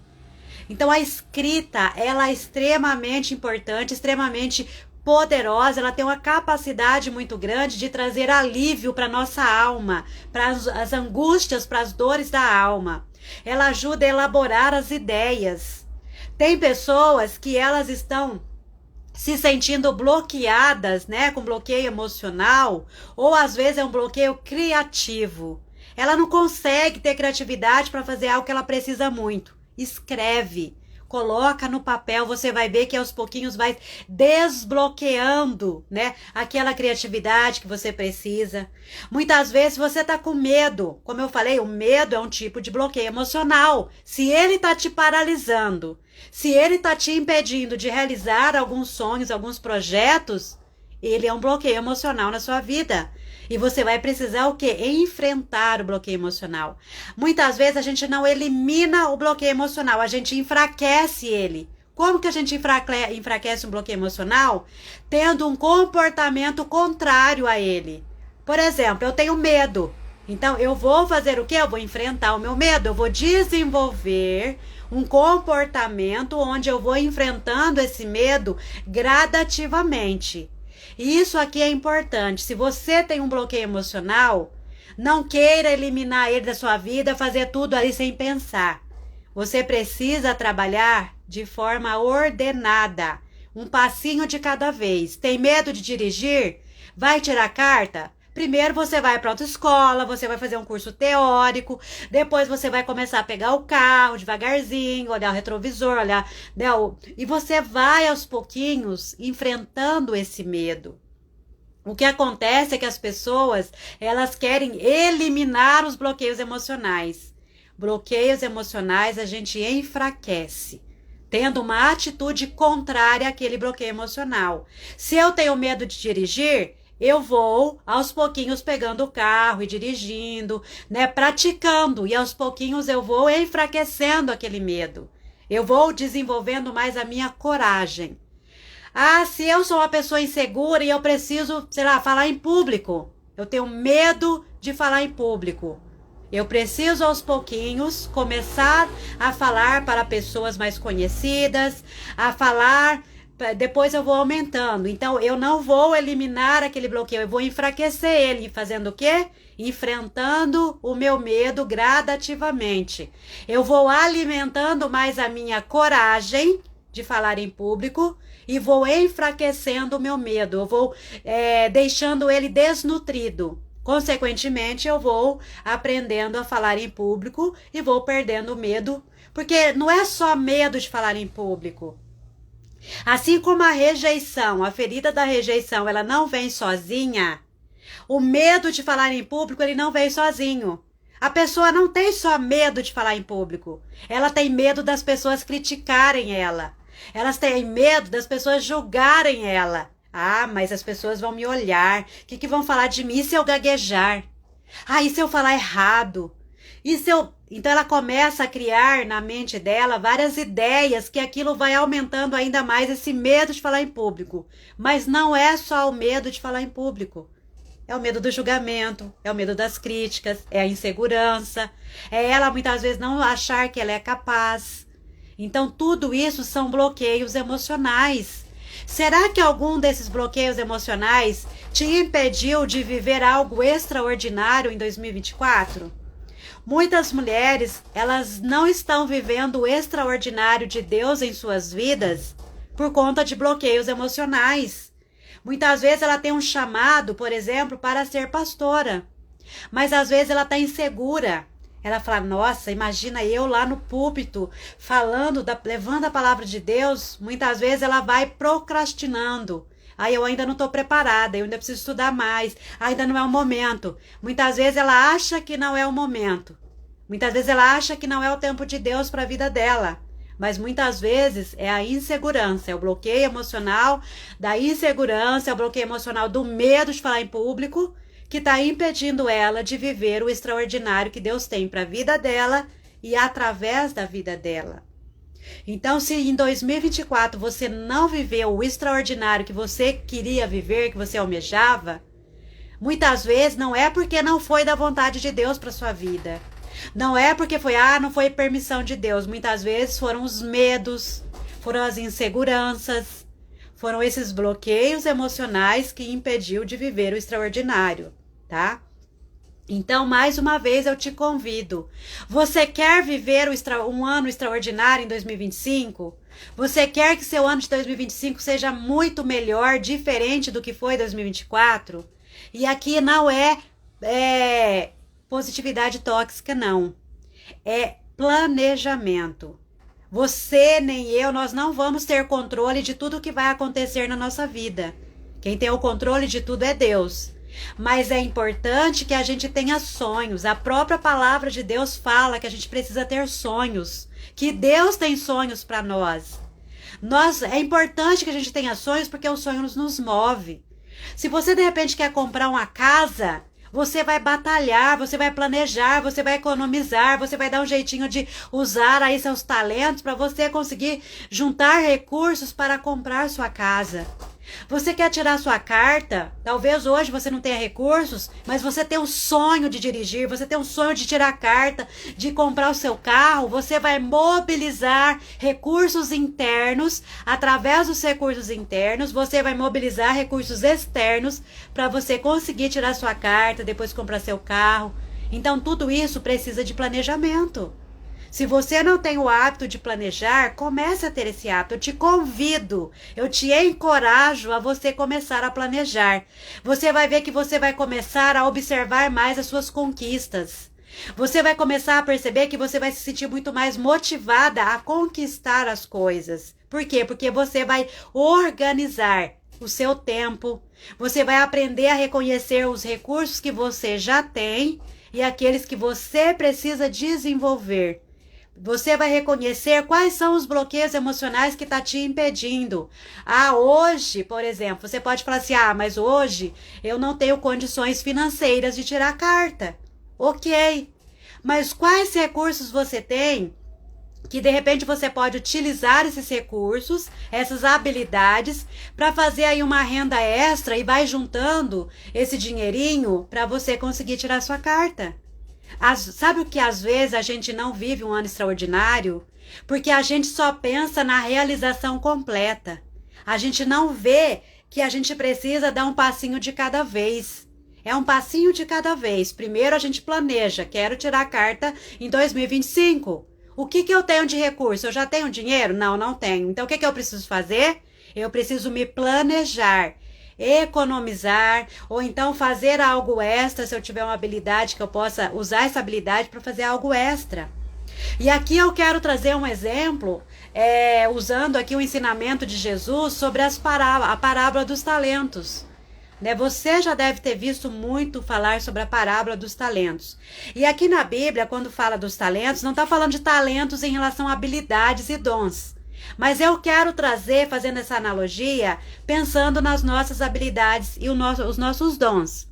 Então, a escrita, ela é extremamente importante, extremamente poderosa, ela tem uma capacidade muito grande de trazer alívio para nossa alma, para as angústias, para as dores da alma. Ela ajuda a elaborar as ideias. Tem pessoas que elas estão se sentindo bloqueadas, né, com bloqueio emocional, ou às vezes é um bloqueio criativo. Ela não consegue ter criatividade para fazer algo que ela precisa muito. Escreve. Coloca no papel, você vai ver que aos pouquinhos vai desbloqueando, né, aquela criatividade que você precisa. Muitas vezes você tá com medo. Como eu falei, o medo é um tipo de bloqueio emocional. Se ele tá te paralisando, se ele tá te impedindo de realizar alguns sonhos, alguns projetos, ele é um bloqueio emocional na sua vida. E você vai precisar o quê? Enfrentar o bloqueio emocional. Muitas vezes a gente não elimina o bloqueio emocional, a gente enfraquece ele. Como que a gente enfraquece um bloqueio emocional? Tendo um comportamento contrário a ele. Por exemplo, eu tenho medo. Então, eu vou fazer o quê? Eu vou enfrentar o meu medo. Eu vou desenvolver um comportamento onde eu vou enfrentando esse medo gradativamente. E isso aqui é importante. Se você tem um bloqueio emocional, não queira eliminar ele da sua vida, fazer tudo ali sem pensar. Você precisa trabalhar de forma ordenada, um passinho de cada vez. Tem medo de dirigir? Vai tirar carta? Primeiro você vai para a autoescola, você vai fazer um curso teórico, depois você vai começar a pegar o carro devagarzinho, olhar o retrovisor, olhar, né, e você vai aos pouquinhos enfrentando esse medo. O que acontece é que as pessoas, elas querem eliminar os bloqueios emocionais. Bloqueios emocionais a gente enfraquece, tendo uma atitude contrária àquele bloqueio emocional. Se eu tenho medo de dirigir, eu vou aos pouquinhos pegando o carro e dirigindo, né, praticando, e aos pouquinhos eu vou enfraquecendo aquele medo. Eu vou desenvolvendo mais a minha coragem. Ah, se eu sou uma pessoa insegura e eu preciso, sei lá, falar em público. Eu tenho medo de falar em público. Eu preciso aos pouquinhos começar a falar para pessoas mais conhecidas, a falar. Depois eu vou aumentando. Então, eu não vou eliminar aquele bloqueio, eu vou enfraquecer ele. Fazendo o quê? Enfrentando o meu medo gradativamente. Eu vou alimentando mais a minha coragem de falar em público e vou enfraquecendo o meu medo. Eu vou deixando ele desnutrido. Consequentemente, eu vou aprendendo a falar em público e vou perdendo o medo. Porque não é só medo de falar em público. Assim como a rejeição, a ferida da rejeição, ela não vem sozinha, o medo de falar em público, ele não vem sozinho. A pessoa não tem só medo de falar em público, ela tem medo das pessoas criticarem ela. Elas têm medo das pessoas julgarem ela. Ah, mas as pessoas vão me olhar, o que vão falar de mim se eu gaguejar? Ah, e se eu falar errado? E se eu... Então ela começa a criar na mente dela várias ideias que aquilo vai aumentando ainda mais esse medo de falar em público. Mas não é só o medo de falar em público. É o medo do julgamento, é o medo das críticas, é a insegurança, é ela muitas vezes não achar que ela é capaz. Então, tudo isso são bloqueios emocionais. Será que algum desses bloqueios emocionais te impediu de viver algo extraordinário em 2024? Muitas mulheres, elas não estão vivendo o extraordinário de Deus em suas vidas por conta de bloqueios emocionais. Muitas vezes ela tem um chamado, por exemplo, para ser pastora, mas às vezes ela está insegura. Ela fala, nossa, imagina eu lá no púlpito, levando a palavra de Deus, muitas vezes ela vai procrastinando. Aí eu ainda não estou preparada, eu ainda preciso estudar mais, ainda não é o momento. Muitas vezes ela acha que não é o momento. Muitas vezes ela acha que não é o tempo de Deus para a vida dela. Mas muitas vezes é a insegurança, é o bloqueio emocional da insegurança, é o bloqueio emocional do medo de falar em público, que está impedindo ela de viver o extraordinário que Deus tem para a vida dela e através da vida dela. Então, se em 2024 você não viveu o extraordinário que você queria viver, que você almejava, muitas vezes não é porque não foi da vontade de Deus para sua vida. Não é porque não foi permissão de Deus. Muitas vezes foram os medos, foram as inseguranças, foram esses bloqueios emocionais que impediu de viver o extraordinário, tá? Então, mais uma vez, eu te convido. Você quer viver um ano extraordinário em 2025? Você quer que seu ano de 2025 seja muito melhor, diferente do que foi 2024? E aqui não é positividade tóxica, não. É planejamento. Você nem eu, nós não vamos ter controle de tudo que vai acontecer na nossa vida. Quem tem o controle de tudo é Deus. Mas é importante que a gente tenha sonhos. A própria palavra de Deus fala que a gente precisa ter sonhos. Que Deus tem sonhos para nós. É importante que a gente tenha sonhos porque o sonho nos move. Se você de repente quer comprar uma casa, você vai batalhar, você vai planejar, você vai economizar, você vai dar um jeitinho de usar aí seus talentos para você conseguir juntar recursos para comprar sua casa. Você quer tirar sua carta? Talvez hoje você não tenha recursos, mas você tem um sonho de dirigir, você tem um sonho de tirar a carta, de comprar o seu carro. Você vai mobilizar recursos internos. Através dos recursos internos, você vai mobilizar recursos externos para você conseguir tirar sua carta, depois comprar seu carro. Então, tudo isso precisa de planejamento. Se você não tem o hábito de planejar, comece a ter esse hábito. Eu te convido, eu te encorajo a você começar a planejar. Você vai ver que você vai começar a observar mais as suas conquistas. Você vai começar a perceber que você vai se sentir muito mais motivada a conquistar as coisas. Por quê? Porque você vai organizar o seu tempo. Você vai aprender a reconhecer os recursos que você já tem e aqueles que você precisa desenvolver. Você vai reconhecer quais são os bloqueios emocionais que está te impedindo. Hoje, por exemplo, você pode falar assim, mas hoje eu não tenho condições financeiras de tirar a carta. Ok, mas quais recursos você tem que de repente você pode utilizar esses recursos, essas habilidades, para fazer aí uma renda extra e vai juntando esse dinheirinho para você conseguir tirar sua carta. Sabe o que às vezes a gente não vive um ano extraordinário? Porque a gente só pensa na realização completa. A gente não vê que a gente precisa dar um passinho de cada vez. É um passinho de cada vez. Primeiro a gente planeja, quero tirar a carta em 2025. O que eu tenho de recurso? Eu já tenho dinheiro? Não, não tenho. Então o que eu preciso fazer? Eu preciso me planejar. Economizar, ou então fazer algo extra, se eu tiver uma habilidade que eu possa usar essa habilidade para fazer algo extra. E aqui eu quero trazer um exemplo, usando aqui o ensinamento de Jesus sobre a parábola dos talentos. Você já deve ter visto muito falar sobre a parábola dos talentos. E aqui na Bíblia, quando fala dos talentos, não está falando de talentos em relação a habilidades e dons. Mas eu quero trazer, fazendo essa analogia, pensando nas nossas habilidades e os nossos dons.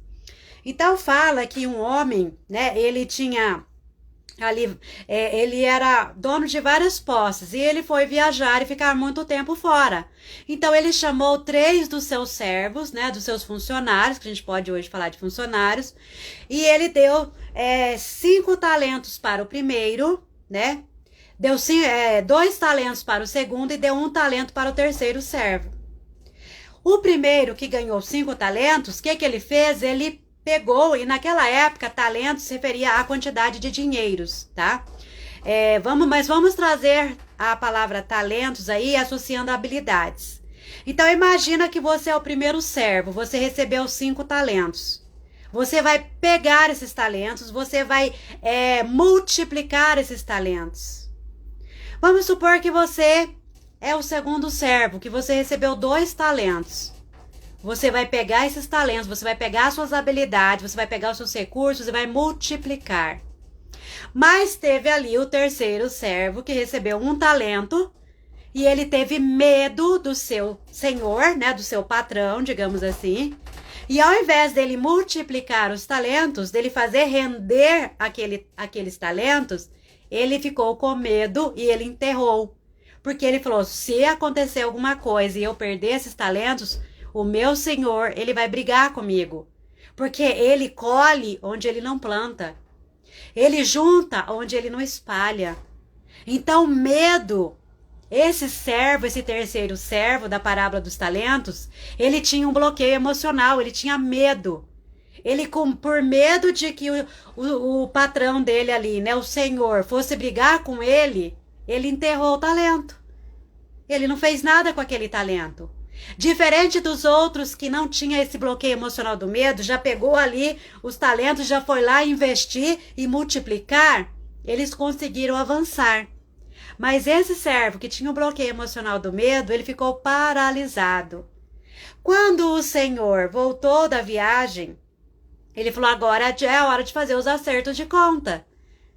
Então fala que um homem, ele tinha ali, ele era dono de várias posses e ele foi viajar e ficar muito tempo fora. Então ele chamou 3 dos seus servos, né, dos seus funcionários, que a gente pode hoje falar de funcionários, e ele deu 5 talentos para o primeiro, né, deu 2 talentos para o segundo e deu 1 talento para o terceiro servo. O primeiro, que ganhou 5 talentos, o que ele fez? Ele pegou, e naquela época talentos se referia à quantidade de dinheiros, tá? Mas vamos trazer a palavra talentos aí associando a habilidades. Então imagina que você é o primeiro servo, você recebeu 5 talentos. Você vai pegar esses talentos, você vai multiplicar esses talentos. Vamos supor que você é o segundo servo, que você recebeu 2 talentos. Você vai pegar esses talentos, você vai pegar suas habilidades, você vai pegar os seus recursos e vai multiplicar. Mas teve ali o terceiro servo que recebeu 1 talento e ele teve medo do seu senhor, né, do seu patrão, digamos assim. E ao invés dele multiplicar os talentos, dele fazer render aqueles talentos, ele ficou com medo e ele enterrou. Porque ele falou, se acontecer alguma coisa e eu perder esses talentos, o meu senhor, ele vai brigar comigo. Porque ele colhe onde ele não planta. Ele junta onde ele não espalha. Então, medo. Esse servo, esse terceiro servo da parábola dos talentos, ele tinha um bloqueio emocional, ele tinha medo. Ele, por medo de que o patrão dele ali, né, o senhor, fosse brigar com ele enterrou o talento. Ele não fez nada com aquele talento. Diferente dos outros que não tinha esse bloqueio emocional do medo, já pegou ali os talentos, já foi lá investir e multiplicar, eles conseguiram avançar. Mas esse servo que tinha o bloqueio emocional do medo, ele ficou paralisado. Quando o Senhor voltou da viagem, ele falou, agora é a hora de fazer os acertos de conta.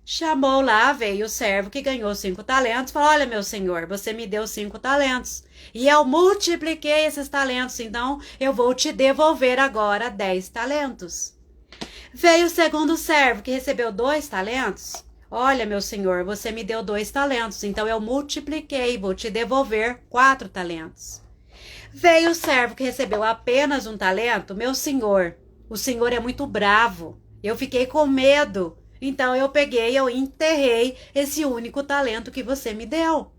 Chamou lá, veio o servo que ganhou 5 talentos, falou, olha meu senhor, você me deu 5 talentos. E eu multipliquei esses talentos, então eu vou te devolver agora 10 talentos. Veio o segundo servo que recebeu 2 talentos. Olha meu senhor, você me deu 2 talentos, então eu multipliquei, vou te devolver 4 talentos. Veio o servo que recebeu apenas 1 talento. Meu senhor, o senhor é muito bravo, eu fiquei com medo. Então eu peguei, eu enterrei esse único talento que você me deu.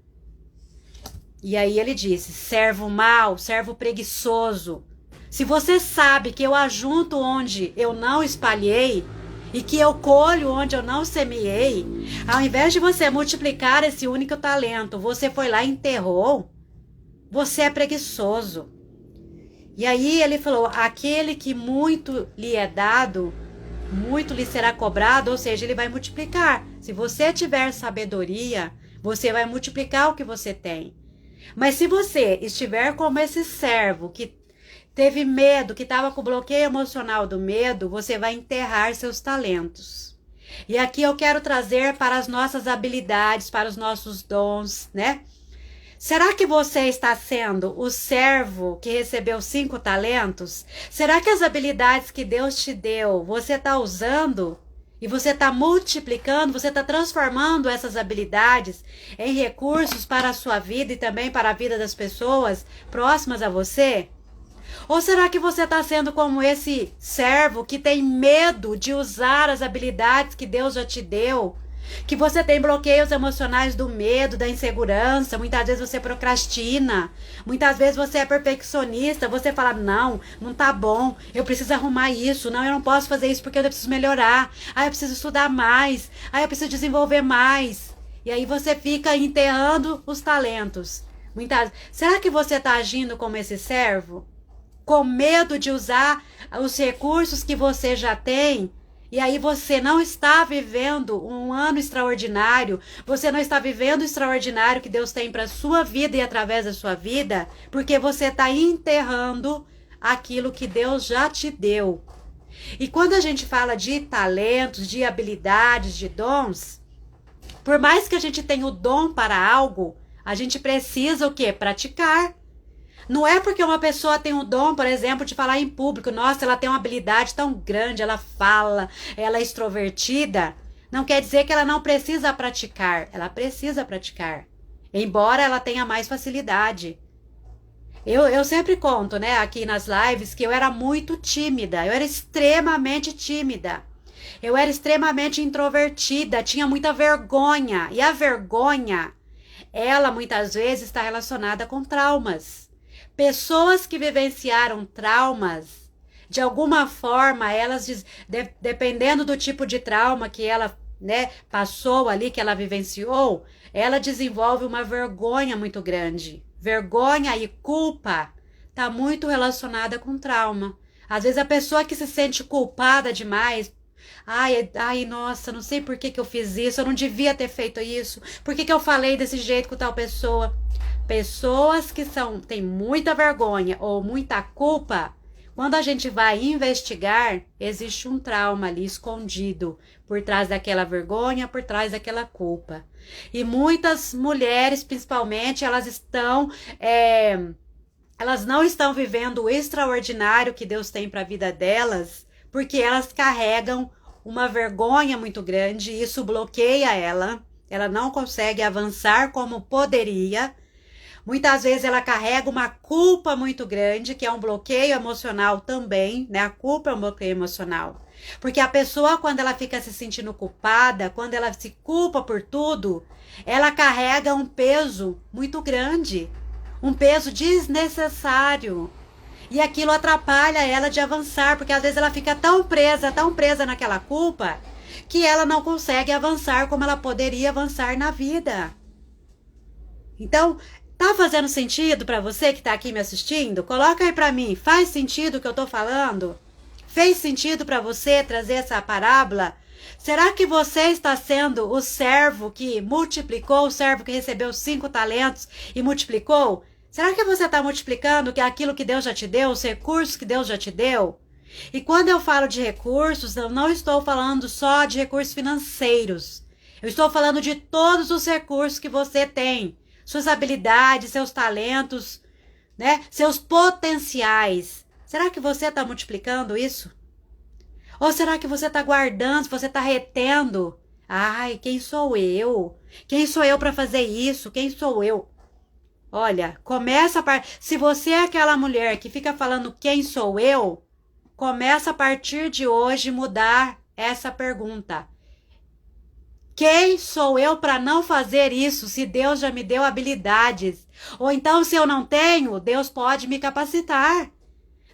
E aí ele disse, servo mau, servo preguiçoso, se você sabe que eu ajunto onde eu não espalhei e que eu colho onde eu não semeei, ao invés de você multiplicar esse único talento, você foi lá e enterrou, você é preguiçoso. E aí ele falou, aquele que muito lhe é dado, muito lhe será cobrado, ou seja, ele vai multiplicar. Se você tiver sabedoria, você vai multiplicar o que você tem. Mas se você estiver como esse servo que teve medo, que estava com o bloqueio emocional do medo, você vai enterrar seus talentos. E aqui eu quero trazer para as nossas habilidades, para os nossos dons, né? Será que você está sendo o servo que recebeu 5 talentos? Será que as habilidades que Deus te deu, você está usando? E você está multiplicando, você está transformando essas habilidades em recursos para a sua vida e também para a vida das pessoas próximas a você? Ou será que você está sendo como esse servo que tem medo de usar as habilidades que Deus já te deu? Que você tem bloqueios emocionais do medo, da insegurança, muitas vezes você procrastina, muitas vezes você é perfeccionista, você fala, não tá bom, eu preciso arrumar isso, não, eu não posso fazer isso porque eu preciso melhorar, eu preciso estudar mais, eu preciso desenvolver mais. E aí você fica enterrando os talentos. Será que você está agindo como esse servo? Com medo de usar os recursos que você já tem? E aí você não está vivendo um ano extraordinário, você não está vivendo o extraordinário que Deus tem para a sua vida e através da sua vida, porque você está enterrando aquilo que Deus já te deu. E quando a gente fala de talentos, de habilidades, de dons, por mais que a gente tenha o dom para algo, a gente precisa o quê? Praticar. Não é porque uma pessoa tem o dom, por exemplo, de falar em público, nossa, ela tem uma habilidade tão grande, ela fala, ela é extrovertida. Não quer dizer que ela não precisa praticar. Ela precisa praticar. Embora ela tenha mais facilidade. Eu sempre conto, né, aqui nas lives, que eu era muito tímida. Eu era extremamente tímida. Eu era extremamente introvertida. Tinha muita vergonha. E a vergonha, ela muitas vezes está relacionada com traumas. Pessoas que vivenciaram traumas, de alguma forma, elas, dependendo do tipo de trauma que ela, né, passou ali, que ela vivenciou, ela desenvolve uma vergonha muito grande. Vergonha e culpa tá muito relacionada com trauma. Às vezes a pessoa que se sente culpada demais, ai, nossa, não sei por que que eu fiz isso, eu não devia ter feito isso, por que que eu falei desse jeito com tal pessoa? Pessoas que têm muita vergonha ou muita culpa, quando a gente vai investigar, existe um trauma ali escondido por trás daquela vergonha, por trás daquela culpa. E muitas mulheres, principalmente, elas não estão vivendo o extraordinário que Deus tem para a vida delas, porque elas carregam uma vergonha muito grande, e isso bloqueia ela não consegue avançar como poderia. Muitas vezes ela carrega uma culpa muito grande, que é um bloqueio emocional também, né? A culpa é um bloqueio emocional. Porque a pessoa, quando ela fica se sentindo culpada, quando ela se culpa por tudo, ela carrega um peso muito grande, um peso desnecessário. E aquilo atrapalha ela de avançar, porque às vezes ela fica tão presa naquela culpa, que ela não consegue avançar como ela poderia avançar na vida. Então, tá fazendo sentido para você que tá aqui me assistindo? Coloca aí para mim, faz sentido o que eu tô falando? Fez sentido para você trazer essa parábola? Será que você está sendo o servo que multiplicou, o servo que recebeu 5 talentos e multiplicou? Será que você está multiplicando aquilo que Deus já te deu, os recursos que Deus já te deu? E quando eu falo de recursos, eu não estou falando só de recursos financeiros. Eu estou falando de todos os recursos que você tem. Suas habilidades, seus talentos, né? Seus potenciais. Será que você está multiplicando isso? Ou será que você está guardando, você está retendo? Ai, quem sou eu? Quem sou eu para fazer isso? Quem sou eu? Olha, se você é aquela mulher que fica falando quem sou eu, começa a partir de hoje mudar essa pergunta. Quem sou eu para não fazer isso, se Deus já me deu habilidades? Ou então, se eu não tenho, Deus pode me capacitar.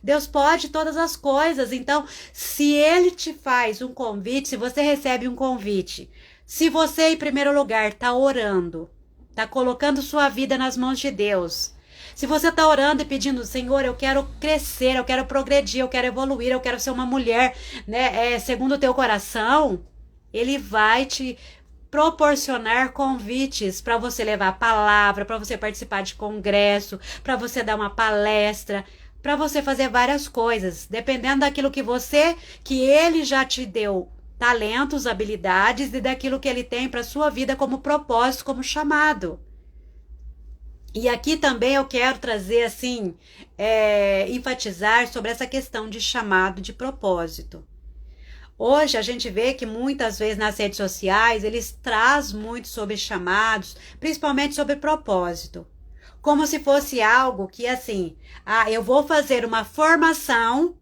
Deus pode todas as coisas. Então, se Ele te faz um convite, se você recebe um convite, se você, em primeiro lugar, está orando, está colocando sua vida nas mãos de Deus, se você está orando e pedindo, Senhor, eu quero crescer, eu quero progredir, eu quero evoluir, eu quero ser uma mulher, né, segundo o teu coração, Ele vai te proporcionar convites para você levar a palavra, para você participar de congresso, para você dar uma palestra, para você fazer várias coisas, dependendo daquilo que Ele já te deu, talentos, habilidades e daquilo que Ele tem para sua vida como propósito, como chamado. E aqui também eu quero trazer, assim, enfatizar sobre essa questão de chamado, de propósito. Hoje a gente vê que muitas vezes nas redes sociais eles trazem muito sobre chamados, principalmente sobre propósito. Como se fosse algo que assim, eu vou fazer uma formação,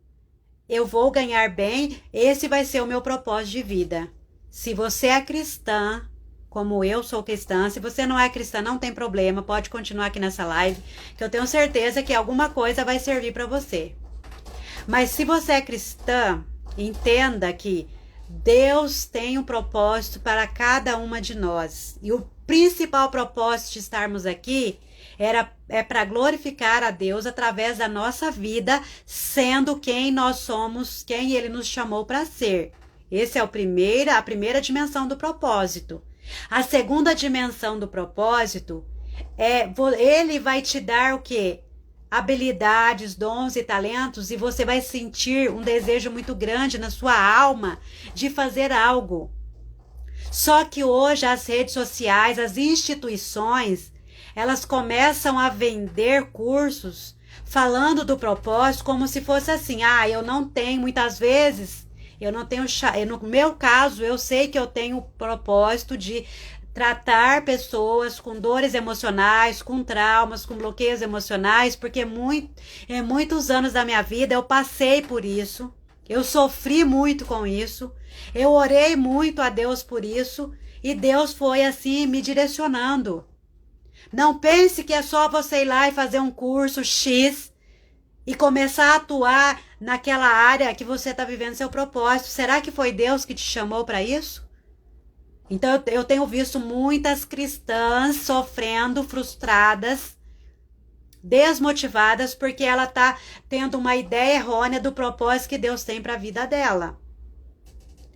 eu vou ganhar bem, esse vai ser o meu propósito de vida. Se você é cristã, como eu sou cristã, se você não é cristã, não tem problema, pode continuar aqui nessa live, que eu tenho certeza que alguma coisa vai servir para você. Mas se você é cristã, entenda que Deus tem um propósito para cada uma de nós. E o principal propósito de estarmos aqui é para glorificar a Deus através da nossa vida, sendo quem nós somos, quem Ele nos chamou para ser. Essa é a primeira dimensão do propósito. A segunda dimensão do propósito Ele vai te dar o quê? Habilidades, dons e talentos, e você vai sentir um desejo muito grande na sua alma de fazer algo. Só que hoje as redes sociais, as instituições, elas começam a vender cursos falando do propósito como se fosse assim, eu não tenho, muitas vezes Eu não tenho, no meu caso, eu sei que eu tenho o propósito de tratar pessoas com dores emocionais, com traumas, com bloqueios emocionais, porque em muitos anos da minha vida eu passei por isso, eu sofri muito com isso, eu orei muito a Deus por isso, e Deus foi assim me direcionando. Não pense que é só você ir lá e fazer um curso X e começar a atuar naquela área que você está vivendo seu propósito. Será que foi Deus que te chamou para isso? Então eu tenho visto muitas cristãs sofrendo, frustradas, desmotivadas, porque ela está tendo uma ideia errônea do propósito que Deus tem para a vida dela.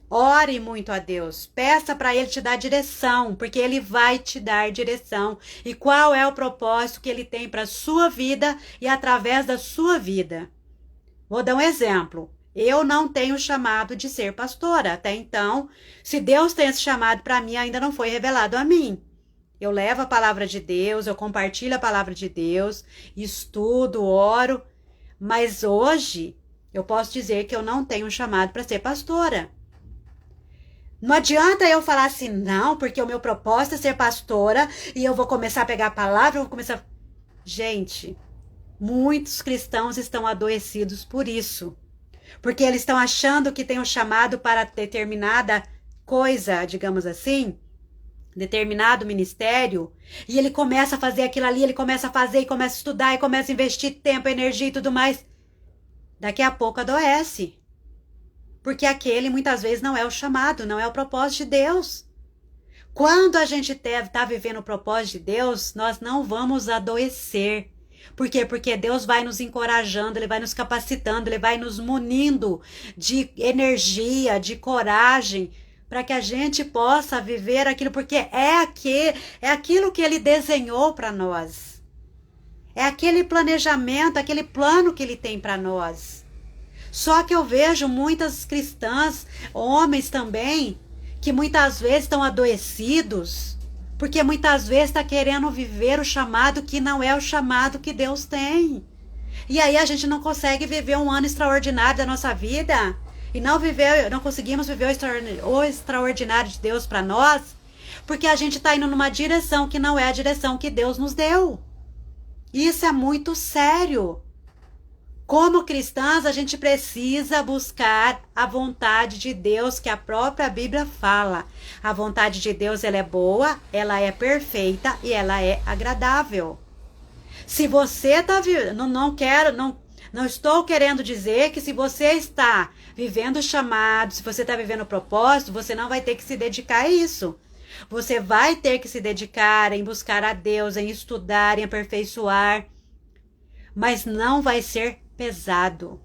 Ore muito a Deus, peça para Ele te dar direção, porque Ele vai te dar direção. E qual é o propósito que Ele tem para a sua vida e através da sua vida? Vou dar um exemplo. Eu não tenho chamado de ser pastora. Até então, se Deus tem esse chamado para mim, ainda não foi revelado a mim. Eu levo a palavra de Deus, eu compartilho a palavra de Deus, estudo, oro, mas hoje eu posso dizer que eu não tenho chamado para ser pastora. Não adianta eu falar assim, não, porque o meu propósito é ser pastora e eu vou começar a pegar a palavra, eu vou começar... Gente, muitos cristãos estão adoecidos por isso. Porque eles estão achando que tem um chamado para determinada coisa, digamos assim, determinado ministério, e ele começa a fazer aquilo ali, ele começa a fazer, e começa a estudar, e começa a investir tempo, energia e tudo mais. Daqui a pouco adoece. Porque aquele muitas vezes não é o chamado, não é o propósito de Deus. Quando a gente está vivendo o propósito de Deus, nós não vamos adoecer. Por quê? Porque Deus vai nos encorajando, Ele vai nos capacitando, Ele vai nos munindo de energia, de coragem, para que a gente possa viver aquilo, porque é aquilo que Ele desenhou para nós. É aquele planejamento, aquele plano que Ele tem para nós. Só que eu vejo muitas cristãs, homens também, que muitas vezes estão adoecidos, porque muitas vezes está querendo viver o chamado que não é o chamado que Deus tem. E aí a gente não consegue viver um ano extraordinário da nossa vida, e não conseguimos viver o extraordinário de Deus para nós, porque a gente está indo numa direção que não é a direção que Deus nos deu. Isso é muito sério. Como cristãs, a gente precisa buscar a vontade de Deus, que a própria Bíblia fala. A vontade de Deus, ela é boa, ela é perfeita e ela é agradável. Se você está vivendo, não estou querendo dizer que se você está vivendo o chamado, se você está vivendo o propósito, você não vai ter que se dedicar a isso. Você vai ter que se dedicar em buscar a Deus, em estudar, em aperfeiçoar, mas não vai ser pesado.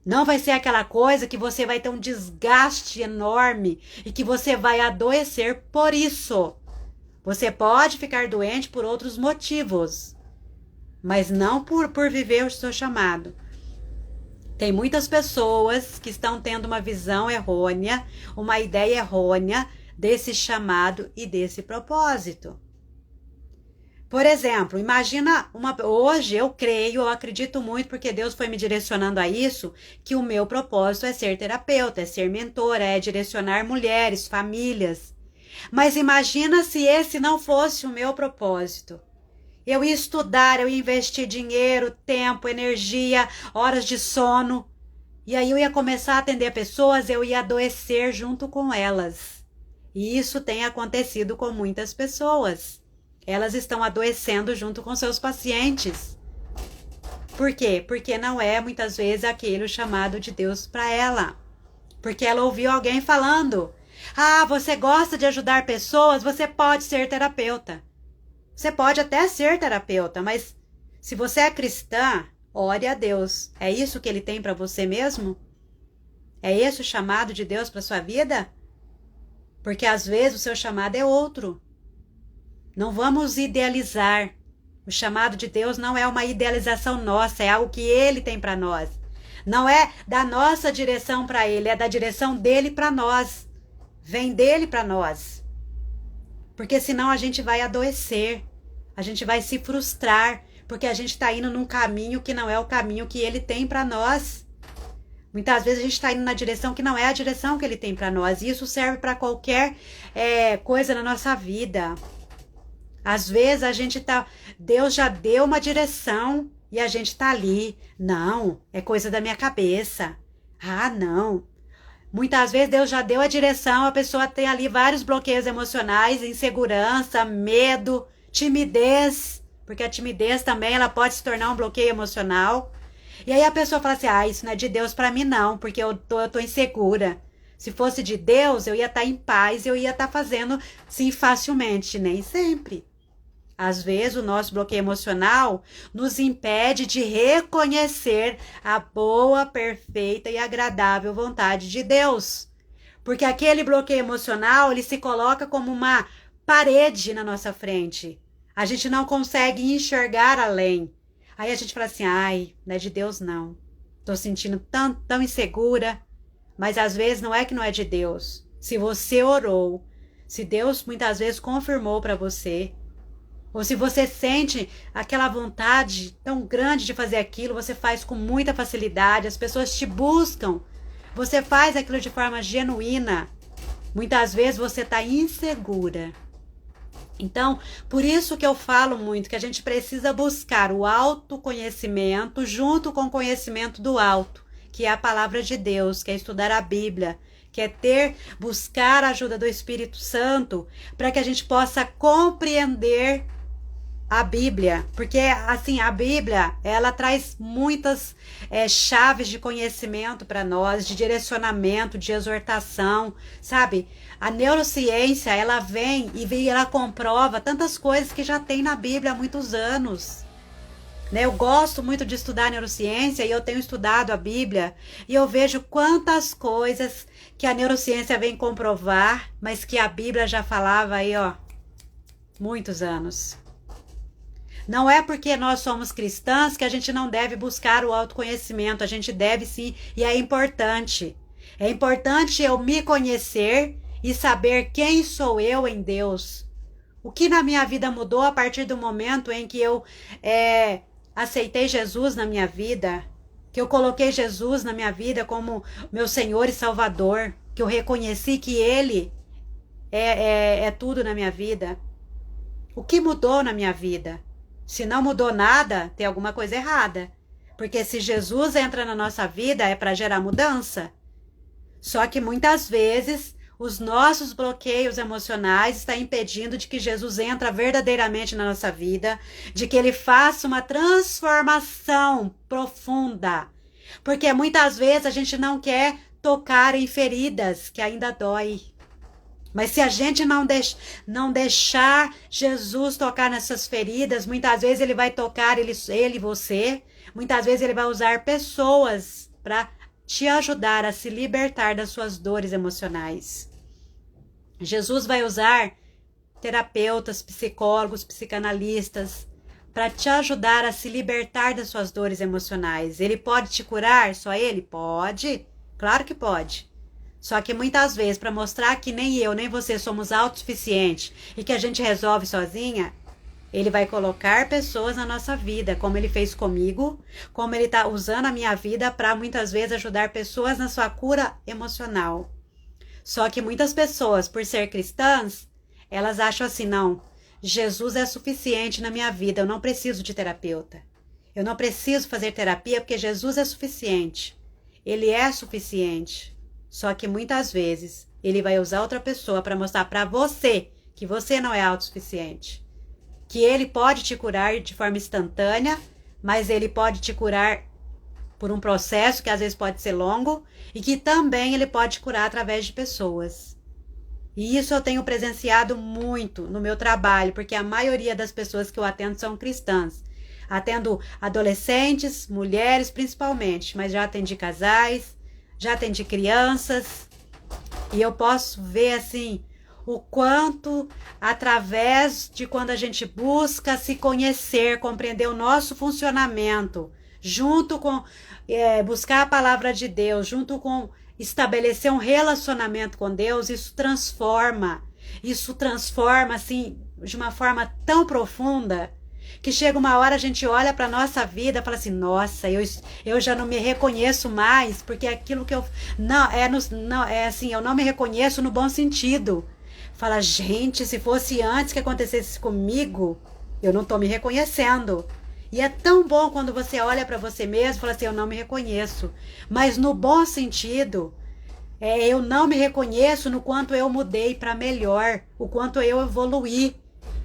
Não vai ser aquela coisa que você vai ter um desgaste enorme e que você vai adoecer por isso. Você pode ficar doente por outros motivos, mas não por viver o seu chamado. Tem muitas pessoas que estão tendo uma visão errônea, uma ideia errônea desse chamado e desse propósito. Por exemplo, imagina hoje eu creio, eu acredito muito, porque Deus foi me direcionando a isso, que o meu propósito é ser terapeuta, é ser mentora, é direcionar mulheres, famílias. Mas imagina se esse não fosse o meu propósito. Eu ia estudar, eu ia investir dinheiro, tempo, energia, horas de sono, e aí eu ia começar a atender pessoas, eu ia adoecer junto com elas. E isso tem acontecido com muitas pessoas. Elas estão adoecendo junto com seus pacientes. Por quê? Porque não é muitas vezes aquele o chamado de Deus para ela. Porque ela ouviu alguém falando: ah, você gosta de ajudar pessoas, você pode ser terapeuta. Você pode até ser terapeuta, mas se você é cristã, ore a Deus. É isso que Ele tem para você mesmo? É esse o chamado de Deus para sua vida? Porque às vezes o seu chamado é outro. Não vamos idealizar. O chamado de Deus não é uma idealização nossa, é algo que Ele tem para nós. Não é da nossa direção para Ele, é da direção dEle para nós. Vem dEle para nós. Porque senão a gente vai adoecer, a gente vai se frustrar, porque a gente está indo num caminho que não é o caminho que Ele tem para nós. Muitas vezes a gente está indo na direção que não é a direção que ele tem para nós. E isso serve para qualquer coisa na nossa vida. Às vezes a gente tá... Deus já deu uma direção e a gente tá ali. Não, é coisa da minha cabeça. Ah, não. Muitas vezes Deus já deu a direção, a pessoa tem ali vários bloqueios emocionais, insegurança, medo, timidez. Porque a timidez também ela pode se tornar um bloqueio emocional. E aí a pessoa fala assim, ah, isso não é de Deus para mim não, porque eu tô insegura. Se fosse de Deus, eu ia estar em paz, eu ia estar fazendo, sim, facilmente. Nem sempre. Às vezes o nosso bloqueio emocional nos impede de reconhecer a boa, perfeita e agradável vontade de Deus. Porque aquele bloqueio emocional, ele se coloca como uma parede na nossa frente. A gente não consegue enxergar além. Aí a gente fala assim, ai, não é de Deus não. Tô sentindo tão insegura. Mas às vezes não é que não é de Deus. Se você orou, se Deus muitas vezes confirmou para você, ou se você sente aquela vontade tão grande de fazer aquilo, você faz com muita facilidade, as pessoas te buscam, você faz aquilo de forma genuína. Muitas vezes você está insegura. Então, por isso que eu falo muito que a gente precisa buscar o autoconhecimento junto com o conhecimento do alto, que é a palavra de Deus, que é estudar a Bíblia, que é buscar a ajuda do Espírito Santo para que a gente possa compreender a Bíblia, porque assim, a Bíblia, ela traz muitas chaves de conhecimento para nós, de direcionamento, de exortação, sabe? A neurociência, ela vem e ela comprova tantas coisas que já tem na Bíblia há muitos anos. Né? Eu gosto muito de estudar neurociência e eu tenho estudado a Bíblia e eu vejo quantas coisas que a neurociência vem comprovar, mas que a Bíblia já falava aí, ó, muitos anos. Não é porque nós somos cristãs que a gente não deve buscar o autoconhecimento, a gente deve sim, e é importante. É importante eu me conhecer e saber quem sou eu em Deus. O que na minha vida mudou a partir do momento em que eu aceitei Jesus na minha vida, que eu coloquei Jesus na minha vida como meu Senhor e Salvador, que eu reconheci que Ele é tudo na minha vida. O que mudou na minha vida? Se não mudou nada, tem alguma coisa errada. Porque se Jesus entra na nossa vida, é para gerar mudança. Só que muitas vezes os nossos bloqueios emocionais estão impedindo de que Jesus entre verdadeiramente na nossa vida, de que Ele faça uma transformação profunda. Porque muitas vezes a gente não quer tocar em feridas que ainda dói. Mas se a gente não deixar Jesus tocar nessas feridas, muitas vezes Ele vai tocar ele você, muitas vezes Ele vai usar pessoas para te ajudar a se libertar das suas dores emocionais. Jesus vai usar terapeutas, psicólogos, psicanalistas para te ajudar a se libertar das suas dores emocionais. Ele pode te curar? Só Ele? Pode. Claro que pode. Só que muitas vezes, para mostrar que nem eu, nem você somos autossuficientes e que a gente resolve sozinha, Ele vai colocar pessoas na nossa vida, como Ele fez comigo, como Ele está usando a minha vida para muitas vezes ajudar pessoas na sua cura emocional. Só que muitas pessoas, por ser cristãs, elas acham assim, não, Jesus é suficiente na minha vida, eu não preciso de terapeuta. Eu não preciso fazer terapia porque Jesus é suficiente. Ele é suficiente. Só que muitas vezes Ele vai usar outra pessoa para mostrar para você que você não é autossuficiente. Que Ele pode te curar de forma instantânea, mas Ele pode te curar por um processo que às vezes pode ser longo e que também Ele pode curar através de pessoas. E isso eu tenho presenciado muito no meu trabalho, porque a maioria das pessoas que eu atendo são cristãs. Atendo adolescentes, mulheres principalmente, mas já atendi casais, já atendi crianças, e eu posso ver assim o quanto através de quando a gente busca se conhecer, compreender o nosso funcionamento, junto com buscar a palavra de Deus, junto com estabelecer um relacionamento com Deus, isso transforma assim de uma forma tão profunda Que chega uma hora a gente olha para nossa vida e fala assim, nossa, eu já não me reconheço mais, porque aquilo que eu... Não, assim, eu não me reconheço no bom sentido. Fala, gente, se fosse antes que acontecesse comigo, eu não tô me reconhecendo. E é tão bom quando você olha para você mesmo e fala assim, eu não me reconheço. Mas no bom sentido, eu não me reconheço no quanto eu mudei para melhor, o quanto eu evoluí.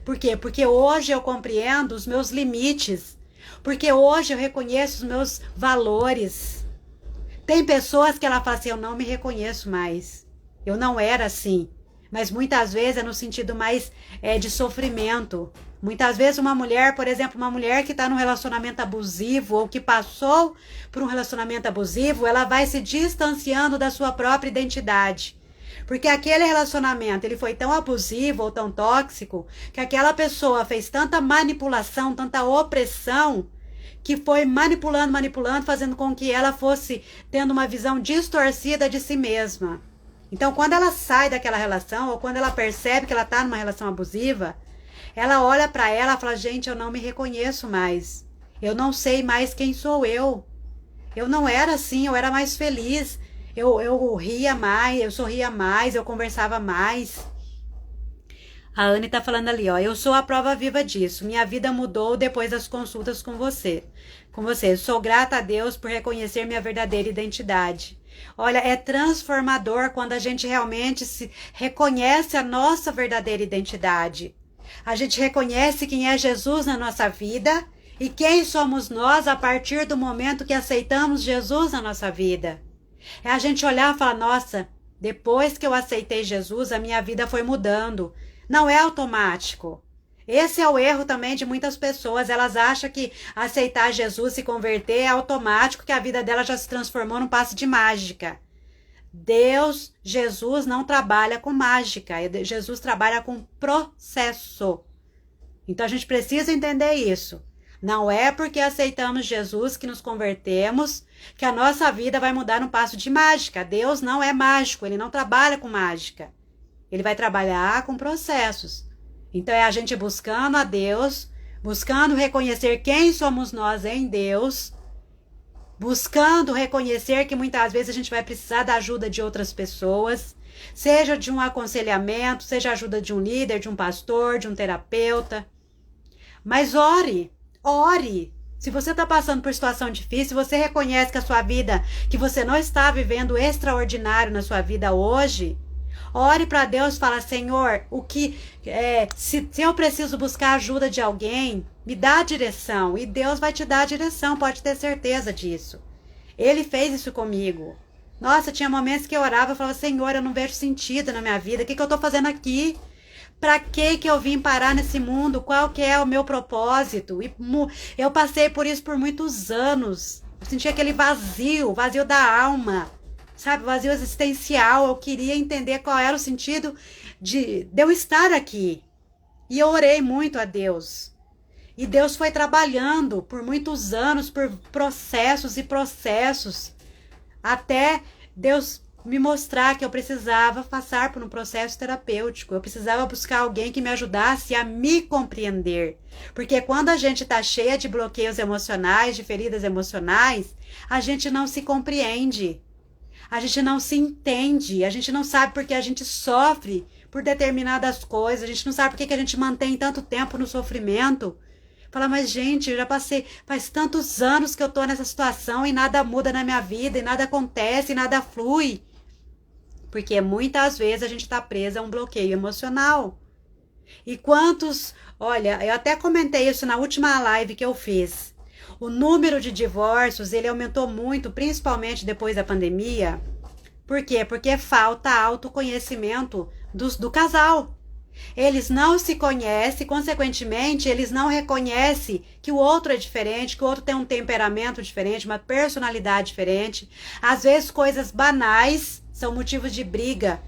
Por quê? Porque hoje eu compreendo os meus limites. Porque hoje eu reconheço os meus valores. Tem pessoas que ela fala assim, eu não me reconheço mais. Eu não era assim. Mas muitas vezes é no sentido mais de sofrimento. Muitas vezes uma mulher, por exemplo, uma mulher que está num relacionamento abusivo ou que passou por um relacionamento abusivo, ela vai se distanciando da sua própria identidade. Porque aquele relacionamento, ele foi tão abusivo ou tão tóxico, que aquela pessoa fez tanta manipulação, tanta opressão, que foi manipulando, fazendo com que ela fosse tendo uma visão distorcida de si mesma. Então, quando ela sai daquela relação, ou quando ela percebe que ela está numa relação abusiva, ela olha para ela e fala, gente, eu não me reconheço mais. Eu não sei mais quem sou eu. Eu não era assim, eu era mais feliz. Eu ria mais, eu sorria mais, eu conversava mais. A Anne tá falando ali, ó, eu sou a prova viva disso. Minha vida mudou depois das consultas com você. Sou grata a Deus por reconhecer minha verdadeira identidade. Olha, é transformador quando a gente realmente se reconhece a nossa verdadeira identidade. A gente reconhece quem é Jesus na nossa vida e quem somos nós a partir do momento que aceitamos Jesus na nossa vida. É a gente olhar e falar, nossa, depois que eu aceitei Jesus, a minha vida foi mudando. Não é automático. Esse é o erro também de muitas pessoas. Elas acham que aceitar Jesus, se converter, é automático, que a vida dela já se transformou num passe de mágica. Deus, Jesus não trabalha com mágica. Jesus trabalha com processo. Então a gente precisa entender isso. Não é porque aceitamos Jesus que nos convertemos que a nossa vida vai mudar num passo de mágica. Deus não é mágico, ele não trabalha com mágica. Ele vai trabalhar com processos. Então é a gente buscando a Deus, buscando reconhecer quem somos nós em Deus, buscando reconhecer que muitas vezes a gente vai precisar da ajuda de outras pessoas, seja de um aconselhamento, seja a ajuda de um líder, de um pastor, de um terapeuta. Mas ore. Se você está passando por situação difícil, você reconhece que a sua vida, que você não está vivendo o extraordinário na sua vida hoje, ore para Deus e fala, Senhor, se eu preciso buscar ajuda de alguém, me dá a direção. E Deus vai te dar a direção, pode ter certeza disso. Ele fez isso comigo. Nossa, tinha momentos que eu orava e falava, Senhor, eu não vejo sentido na minha vida, o que eu estou fazendo aqui? Para que eu vim parar nesse mundo? Qual que é o meu propósito? E eu passei por isso por muitos anos. Eu senti aquele vazio da alma, sabe? Vazio existencial. Eu queria entender qual era o sentido de eu estar aqui. E eu orei muito a Deus. E Deus foi trabalhando por muitos anos, por processos e processos, até Deus me mostrar que eu precisava passar por um processo terapêutico. Eu precisava buscar alguém que me ajudasse a me compreender. Porque quando a gente está cheia de bloqueios emocionais, de feridas emocionais, a gente não se compreende. A gente não se entende. A gente não sabe porque a gente sofre por determinadas coisas. A gente não sabe porque que a gente mantém tanto tempo no sofrimento. Fala, mas gente, eu já passei, faz tantos anos que eu tô nessa situação e nada muda na minha vida, e nada acontece, e nada flui. Porque muitas vezes a gente está presa a um bloqueio emocional. E olha, eu até comentei isso na última live que eu fiz. O número de divórcios, ele aumentou muito, principalmente depois da pandemia. Por quê? Porque falta autoconhecimento do casal. Eles não se conhecem, consequentemente, eles não reconhecem que o outro é diferente, que o outro tem um temperamento diferente, uma personalidade diferente. Às vezes, coisas banais são motivos de briga.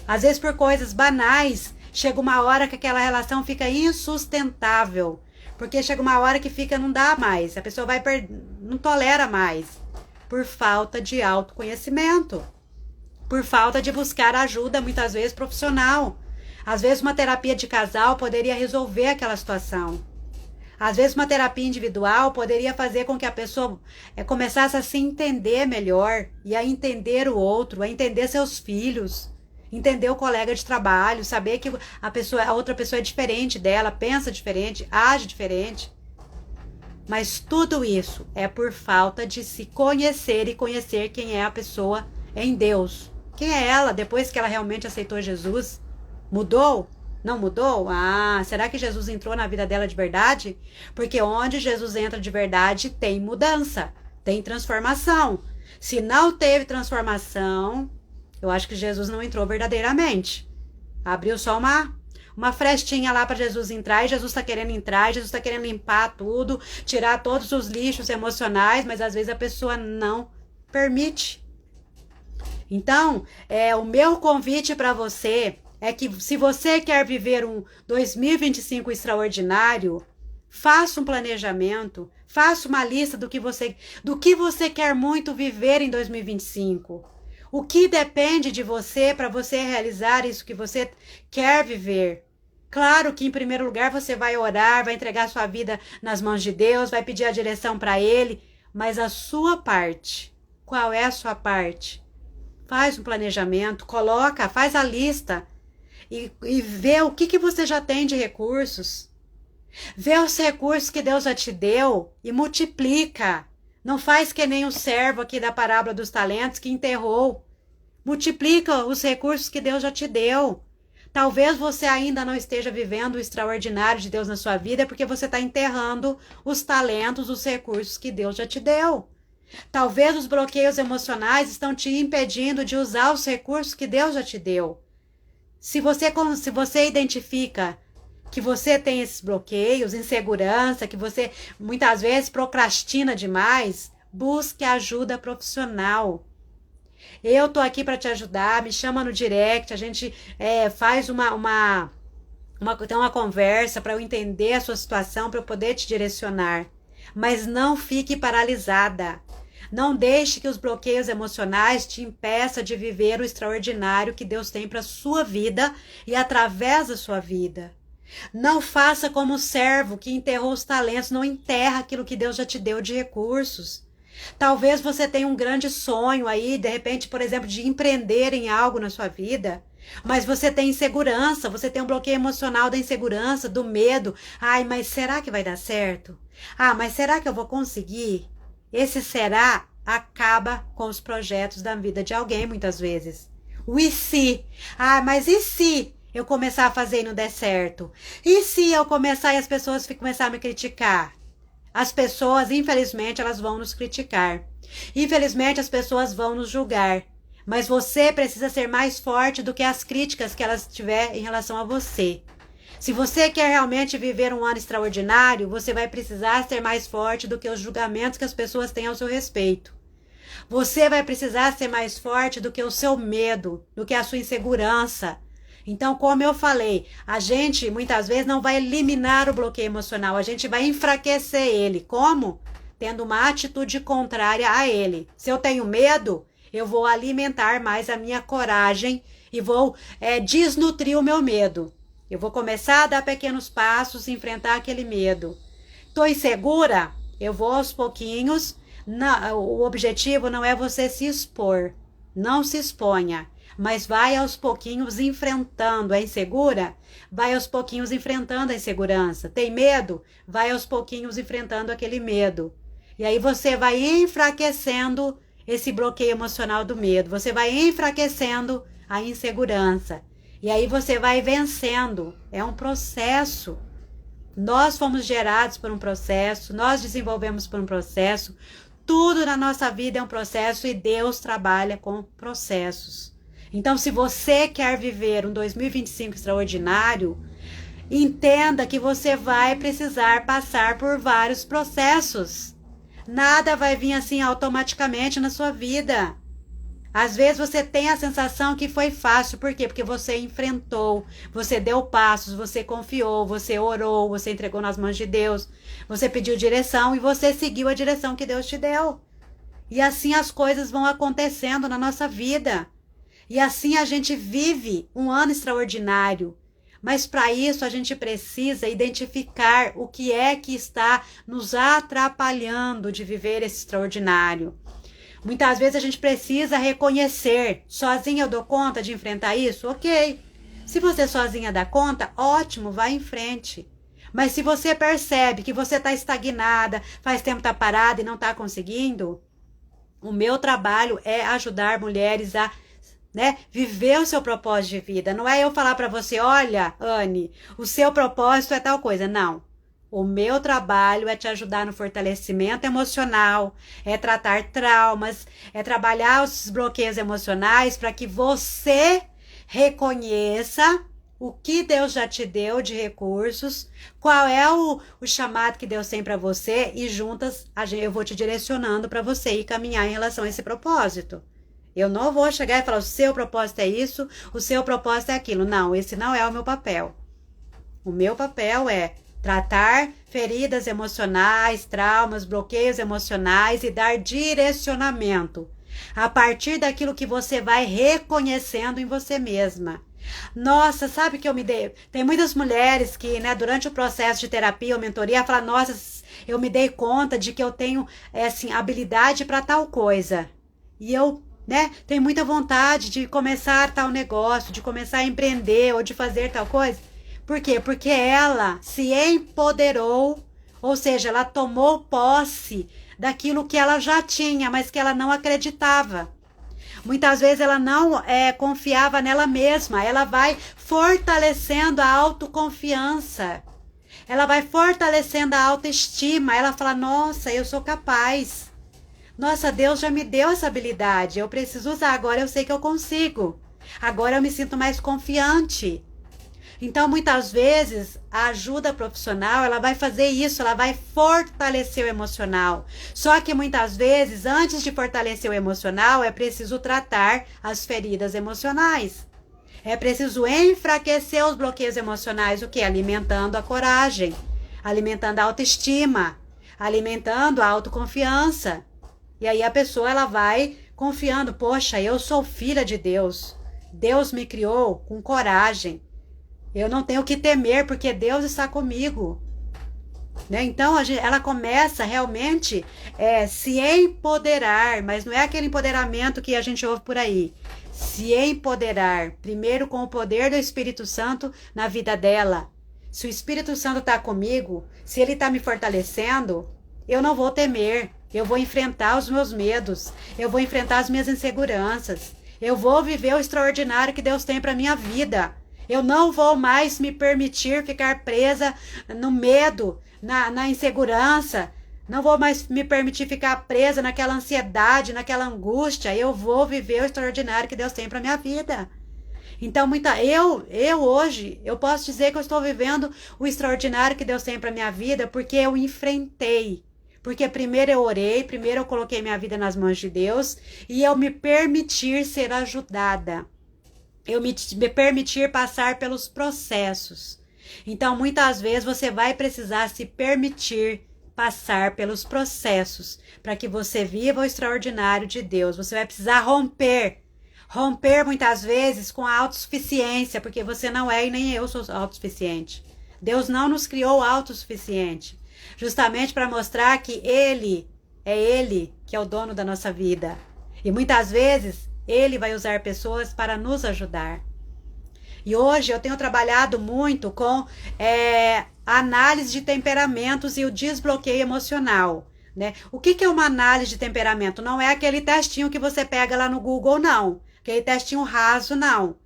Às vezes, por coisas banais, chega uma hora que aquela relação fica insustentável. Porque chega uma hora que não dá mais. A pessoa não tolera mais. Por falta de autoconhecimento. Por falta de buscar ajuda, muitas vezes, profissional. Às vezes uma terapia de casal poderia resolver aquela situação. Às vezes uma terapia individual poderia fazer com que a pessoa começasse a se entender melhor e a entender o outro, a entender seus filhos, entender o colega de trabalho, saber que a outra pessoa é diferente dela, pensa diferente, age diferente. Mas tudo isso é por falta de se conhecer e conhecer quem é a pessoa em Deus. Quem é ela depois que ela realmente aceitou Jesus? Mudou? Não mudou? Ah, será que Jesus entrou na vida dela de verdade? Porque onde Jesus entra de verdade tem mudança, tem transformação. Se não teve transformação, eu acho que Jesus não entrou verdadeiramente. Abriu só uma frestinha lá para Jesus entrar, e Jesus está querendo entrar, Jesus está querendo limpar tudo, tirar todos os lixos emocionais, mas às vezes a pessoa não permite. Então, o meu convite para você é que, se você quer viver um 2025 extraordinário, faça um planejamento, faça uma lista do que você quer muito viver em 2025. O que depende de você para você realizar isso que você quer viver? Claro que, em primeiro lugar, você vai orar, vai entregar sua vida nas mãos de Deus, vai pedir a direção para Ele, mas a sua parte, qual é a sua parte? Faz um planejamento, faz a lista e vê o que você já tem de recursos. Vê os recursos que Deus já te deu e multiplica. Não faz que nem o servo aqui da parábola dos talentos que enterrou. Multiplica os recursos que Deus já te deu. Talvez você ainda não esteja vivendo o extraordinário de Deus na sua vida porque você está enterrando os talentos, os recursos que Deus já te deu. Talvez os bloqueios emocionais estão te impedindo de usar os recursos que Deus já te deu. Se você identifica que você tem esses bloqueios, insegurança, que você muitas vezes procrastina demais, busque ajuda profissional. Eu tô aqui para te ajudar, me chama no direct, a gente faz uma conversa para eu entender a sua situação, para eu poder te direcionar. Mas não fique paralisada. Não deixe que os bloqueios emocionais te impeçam de viver o extraordinário que Deus tem para a sua vida e através da sua vida. Não faça como o servo que enterrou os talentos, não enterra aquilo que Deus já te deu de recursos. Talvez você tenha um grande sonho aí, de repente, por exemplo, de empreender em algo na sua vida, mas você tem insegurança, você tem um bloqueio emocional da insegurança, do medo. Ai, mas será que vai dar certo? Ah, mas será que eu vou conseguir? Esse será acaba com os projetos da vida de alguém, muitas vezes. O e se? Ah, mas e se eu começar a fazer e não der certo? E se eu começar e as pessoas começarem a me criticar? As pessoas, infelizmente, elas vão nos criticar. Infelizmente, as pessoas vão nos julgar. Mas você precisa ser mais forte do que as críticas que elas tiverem em relação a você. Se você quer realmente viver um ano extraordinário, você vai precisar ser mais forte do que os julgamentos que as pessoas têm ao seu respeito. Você vai precisar ser mais forte do que o seu medo, do que a sua insegurança. Então, como eu falei, a gente muitas vezes não vai eliminar o bloqueio emocional, a gente vai enfraquecer ele. Como? Tendo uma atitude contrária a ele. Se eu tenho medo, eu vou alimentar mais a minha coragem e vou desnutrir o meu medo. Eu vou começar a dar pequenos passos e enfrentar aquele medo. Estou insegura? Eu vou aos pouquinhos. Não, o objetivo não é você se expor. Não se exponha. Mas vai aos pouquinhos enfrentando. É insegura? Vai aos pouquinhos enfrentando a insegurança. Tem medo? Vai aos pouquinhos enfrentando aquele medo. E aí você vai enfraquecendo esse bloqueio emocional do medo. Você vai enfraquecendo a insegurança. E aí você vai vencendo. É um processo. Nós fomos gerados por um processo. Nós desenvolvemos por um processo. Tudo na nossa vida é um processo e Deus trabalha com processos. Então, se você quer viver um 2025 extraordinário, entenda que você vai precisar passar por vários processos. Nada vai vir assim automaticamente na sua vida. Às vezes você tem a sensação que foi fácil. Por quê? Porque você enfrentou, você deu passos, você confiou, você orou, você entregou nas mãos de Deus, você pediu direção e você seguiu a direção que Deus te deu. E assim as coisas vão acontecendo na nossa vida. E assim a gente vive um ano extraordinário. Mas para isso a gente precisa identificar o que é que está nos atrapalhando de viver esse extraordinário. Muitas vezes a gente precisa reconhecer, sozinha eu dou conta de enfrentar isso? Ok. Se você sozinha dá conta, ótimo, vai em frente. Mas se você percebe que você está estagnada, faz tempo está parada e não está conseguindo, o meu trabalho é ajudar mulheres a viver o seu propósito de vida. Não é eu falar para você, olha, Anne, o seu propósito é tal coisa. Não. O meu trabalho é te ajudar no fortalecimento emocional, é tratar traumas, é trabalhar os bloqueios emocionais para que você reconheça o que Deus já te deu de recursos, qual é o chamado que Deus tem para você e juntas eu vou te direcionando para você ir caminhar em relação a esse propósito. Eu não vou chegar e falar, o seu propósito é isso, o seu propósito é aquilo. Não, esse não é o meu papel. O meu papel é tratar feridas emocionais, traumas, bloqueios emocionais e dar direcionamento a partir daquilo que você vai reconhecendo em você mesma. Nossa, sabe que eu me dei... Tem muitas mulheres que, durante o processo de terapia ou mentoria, falam, nossa, eu me dei conta de que eu tenho, habilidade para tal coisa. E eu, tenho muita vontade de começar tal negócio, de começar a empreender ou de fazer tal coisa. Por quê? Porque ela se empoderou, ou seja, ela tomou posse daquilo que ela já tinha, mas que ela não acreditava. Muitas vezes ela não confiava nela mesma. Ela vai fortalecendo a autoconfiança. Ela vai fortalecendo a autoestima. Ela fala, nossa, eu sou capaz. Nossa, Deus já me deu essa habilidade. Eu preciso usar. Agora eu sei que eu consigo. Agora eu me sinto mais confiante. Então, muitas vezes, a ajuda profissional, ela vai fazer isso, ela vai fortalecer o emocional. Só que muitas vezes, antes de fortalecer o emocional, é preciso tratar as feridas emocionais. É preciso enfraquecer os bloqueios emocionais, o quê? Alimentando a coragem, alimentando a autoestima, alimentando a autoconfiança. E aí a pessoa, ela vai confiando, poxa, eu sou filha de Deus. Deus me criou com coragem. Eu não tenho que temer, porque Deus está comigo. Então, ela começa realmente se empoderar, mas não é aquele empoderamento que a gente ouve por aí. Se empoderar, primeiro com o poder do Espírito Santo na vida dela. Se o Espírito Santo está comigo, se ele está me fortalecendo, eu não vou temer. Eu vou enfrentar os meus medos, eu vou enfrentar as minhas inseguranças. Eu vou viver o extraordinário que Deus tem para minha vida. Eu não vou mais me permitir ficar presa no medo, na insegurança. Não vou mais me permitir ficar presa naquela ansiedade, naquela angústia. Eu vou viver o extraordinário que Deus tem para minha vida. Então, eu hoje, eu posso dizer que eu estou vivendo o extraordinário que Deus tem para minha vida porque eu enfrentei. Porque primeiro eu orei, primeiro eu coloquei minha vida nas mãos de Deus e eu me permitir ser ajudada. Eu me permitir passar pelos processos. Então, muitas vezes, você vai precisar se permitir passar pelos processos para que você viva o extraordinário de Deus. Você vai precisar romper muitas vezes com a autossuficiência, porque você não é e nem eu sou autossuficiente. Deus não nos criou autossuficiente, justamente para mostrar que Ele que é o dono da nossa vida. E muitas vezes, Ele vai usar pessoas para nos ajudar. E hoje eu tenho trabalhado muito com a análise de temperamentos e o desbloqueio emocional. O que é uma análise de temperamento? Não é aquele testinho que você pega lá no Google, não. Aquele testinho raso, não.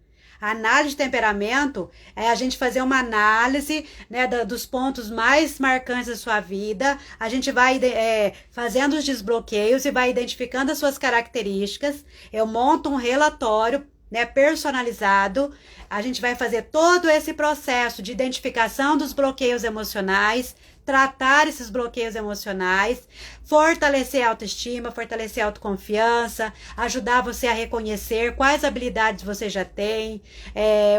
A análise de temperamento é a gente fazer uma análise dos pontos mais marcantes da sua vida. A gente vai fazendo os desbloqueios e vai identificando as suas características. Eu monto um relatório personalizado. A gente vai fazer todo esse processo de identificação dos bloqueios emocionais, tratar esses bloqueios emocionais, fortalecer a autoestima, fortalecer a autoconfiança, ajudar você a reconhecer quais habilidades você já tem,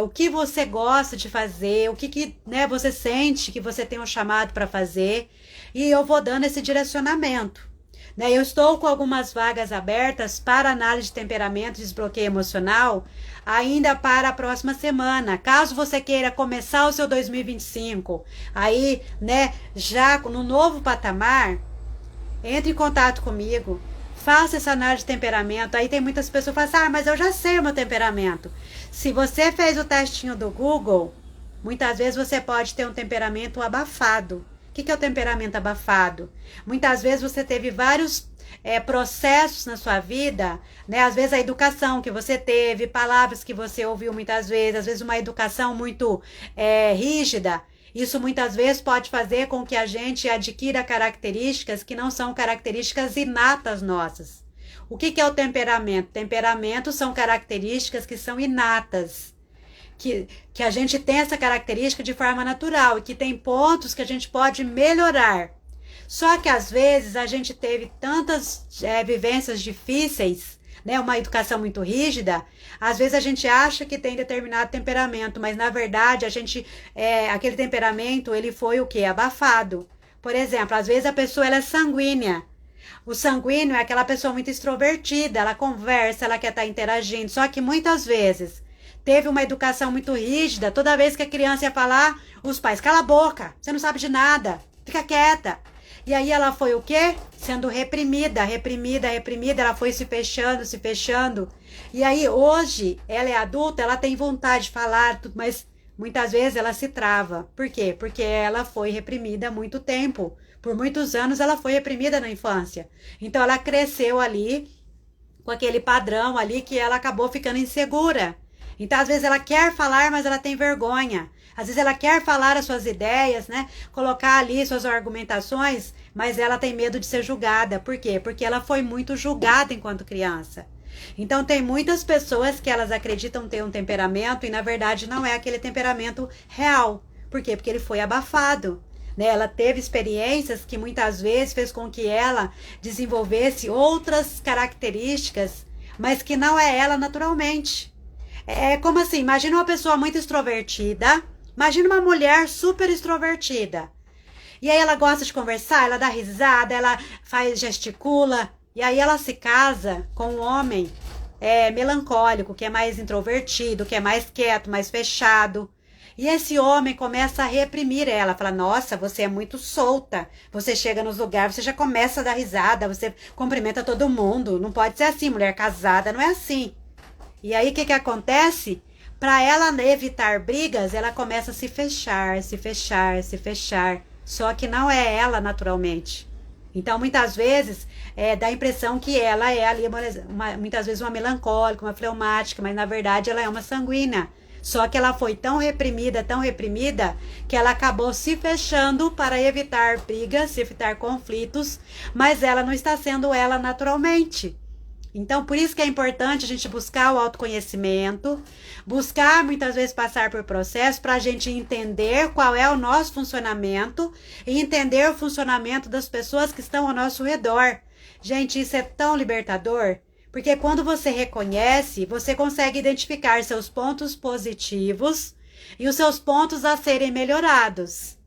o que você gosta de fazer, o que você sente que você tem um chamado para fazer, e eu vou dando esse direcionamento. né? Eu estou com algumas vagas abertas para análise de temperamento e desbloqueio emocional ainda para a próxima semana. Caso você queira começar o seu 2025 aí, né, já no novo patamar, entre em contato comigo. Faça essa análise de temperamento. Aí tem muitas pessoas que falam assim, mas eu já sei o meu temperamento. Se você fez o testinho do Google, muitas vezes você pode ter um temperamento abafado. O que é o temperamento abafado? Muitas vezes você teve vários processos na sua vida, né? Às vezes a educação que você teve, palavras que você ouviu muitas vezes, às vezes uma educação muito rígida. Isso muitas vezes pode fazer com que a gente adquira características que não são características inatas nossas. O que é o temperamento? Temperamento são características que são inatas. Que a gente tem essa característica de forma natural e que tem pontos que a gente pode melhorar. Só que às vezes a gente teve tantas vivências difíceis, né, uma educação muito rígida, às vezes a gente acha que tem determinado temperamento, mas na verdade aquele temperamento ele foi o quê? Abafado. Por exemplo, às vezes a pessoa ela é sanguínea. O sanguíneo é aquela pessoa muito extrovertida, ela conversa, ela quer estar interagindo, só que muitas vezes teve uma educação muito rígida, toda vez que a criança ia falar, os pais, cala a boca, você não sabe de nada, fica quieta. E aí ela foi o quê? Sendo reprimida, ela foi se fechando. E aí hoje ela é adulta, ela tem vontade de falar, mas muitas vezes ela se trava. Por quê? Porque ela foi reprimida há muito tempo. Por muitos anos ela foi reprimida na infância. Então ela cresceu ali com aquele padrão ali que ela acabou ficando insegura. Então, às vezes, ela quer falar, mas ela tem vergonha. Às vezes, ela quer falar as suas ideias, né? Colocar ali suas argumentações, mas ela tem medo de ser julgada. Por quê? Porque ela foi muito julgada enquanto criança. Então, tem muitas pessoas que elas acreditam ter um temperamento e, na verdade, não é aquele temperamento real. Por quê? Porque ele foi abafado. Né? Ela teve experiências que, muitas vezes, fez com que ela desenvolvesse outras características, mas que não é ela naturalmente. É como assim, imagina uma pessoa muito extrovertida, imagina uma mulher super extrovertida. E aí ela gosta de conversar, ela dá risada, ela gesticula, e aí ela se casa com um homem melancólico, que é mais introvertido, que é mais quieto, mais fechado. E esse homem começa a reprimir ela, fala, nossa, você é muito solta, você chega nos lugares, você já começa a dar risada, você cumprimenta todo mundo, não pode ser assim, mulher casada, não é assim. E aí, o que acontece? Para ela evitar brigas, ela começa a se fechar. Só que não é ela naturalmente. Então, muitas vezes, dá a impressão que ela é ali, muitas vezes, uma melancólica, uma fleumática, mas na verdade ela é uma sanguínea. Só que ela foi tão reprimida, que ela acabou se fechando para evitar brigas, evitar conflitos, mas ela não está sendo ela naturalmente. Então, por isso que é importante a gente buscar o autoconhecimento, buscar muitas vezes passar por processo para a gente entender qual é o nosso funcionamento e entender o funcionamento das pessoas que estão ao nosso redor. Gente, isso é tão libertador, porque quando você reconhece, você consegue identificar seus pontos positivos e os seus pontos a serem melhorados.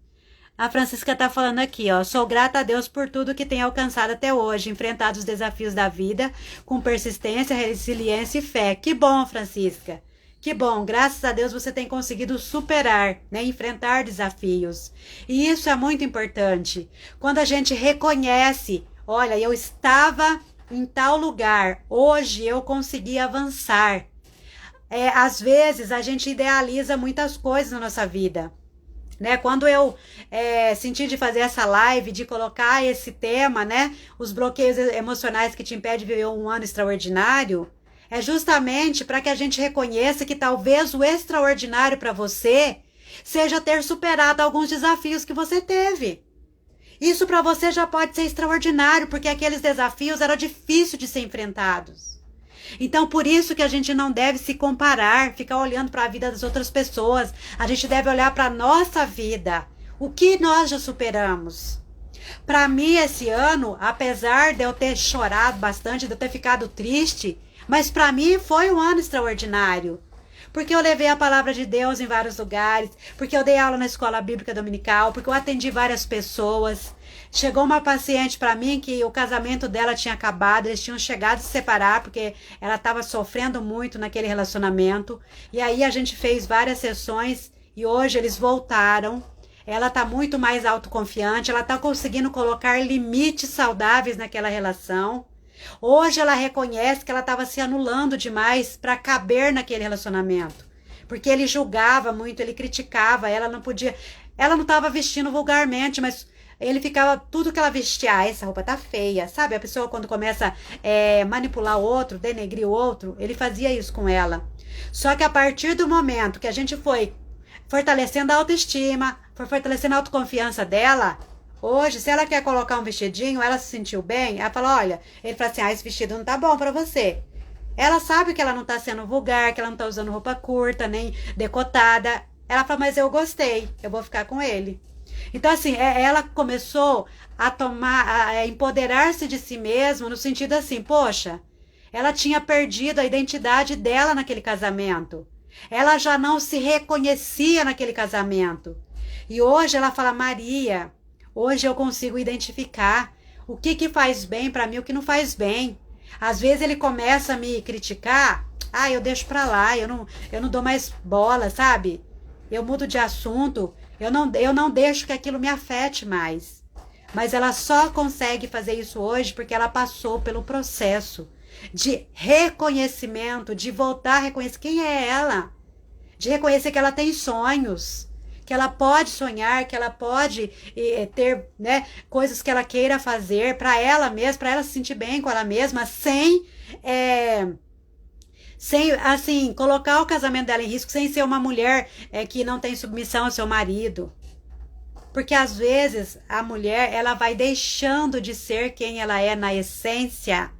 A Francisca tá falando aqui, ó, sou grata a Deus por tudo que tem alcançado até hoje, enfrentado os desafios da vida com persistência, resiliência e fé. Que bom, Francisca. Que bom, graças a Deus você tem conseguido superar, né, enfrentar desafios. E isso é muito importante. Quando a gente reconhece, olha, eu estava em tal lugar, hoje eu consegui avançar. Às vezes a gente idealiza muitas coisas na nossa vida. Né? Quando eu senti de fazer essa live, de colocar esse tema, né? Os bloqueios emocionais que te impedem de viver um ano extraordinário, é justamente para que a gente reconheça que talvez o extraordinário para você seja ter superado alguns desafios que você teve. Isso para você já pode ser extraordinário, porque aqueles desafios eram difíceis de ser enfrentados. Então, por isso que a gente não deve se comparar, ficar olhando para a vida das outras pessoas. A gente deve olhar para a nossa vida. O que nós já superamos? Para mim, esse ano, apesar de eu ter chorado bastante, de eu ter ficado triste, mas para mim foi um ano extraordinário. porque eu levei a palavra de Deus em vários lugares, porque eu dei aula na escola bíblica dominical, porque eu atendi várias pessoas. Chegou uma paciente para mim que o casamento dela tinha acabado, eles tinham chegado a se separar porque ela estava sofrendo muito naquele relacionamento. E aí a gente fez várias sessões e hoje eles voltaram. Ela está muito mais autoconfiante, ela está conseguindo colocar limites saudáveis naquela relação. Hoje ela reconhece que ela estava se anulando demais para caber naquele relacionamento. Porque ele julgava muito, ele criticava, ela não podia... Ela não estava vestindo vulgarmente, mas ele ficava... Tudo que ela vestia, essa roupa tá feia, sabe? A pessoa quando começa a manipular o outro, denegrir o outro, ele fazia isso com ela. Só que a partir do momento que a gente foi fortalecendo a autoestima, foi fortalecendo a autoconfiança dela... Hoje, se ela quer colocar um vestidinho, ela se sentiu bem, ela fala, olha, ele fala assim, esse vestido não tá bom pra você. Ela sabe que ela não tá sendo vulgar, que ela não tá usando roupa curta, nem decotada. Ela fala, mas eu gostei, eu vou ficar com ele. Então, assim, ela começou a empoderar-se de si mesma, no sentido assim, poxa, ela tinha perdido a identidade dela naquele casamento. Ela já não se reconhecia naquele casamento. E hoje ela fala, Maria... Hoje eu consigo identificar o que faz bem para mim e o que não faz bem. Às vezes ele começa a me criticar, eu deixo para lá, eu não dou mais bola, sabe? Eu mudo de assunto, eu não deixo que aquilo me afete mais. Mas ela só consegue fazer isso hoje porque ela passou pelo processo de reconhecimento, de voltar a reconhecer quem é ela, de reconhecer que ela tem sonhos, que ela pode sonhar, que ela pode ter, né, coisas que ela queira fazer para ela mesma, para ela se sentir bem com ela mesma, sem assim, colocar o casamento dela em risco, sem ser uma mulher que não tem submissão ao seu marido. Porque às vezes a mulher, ela vai deixando de ser quem ela é na essência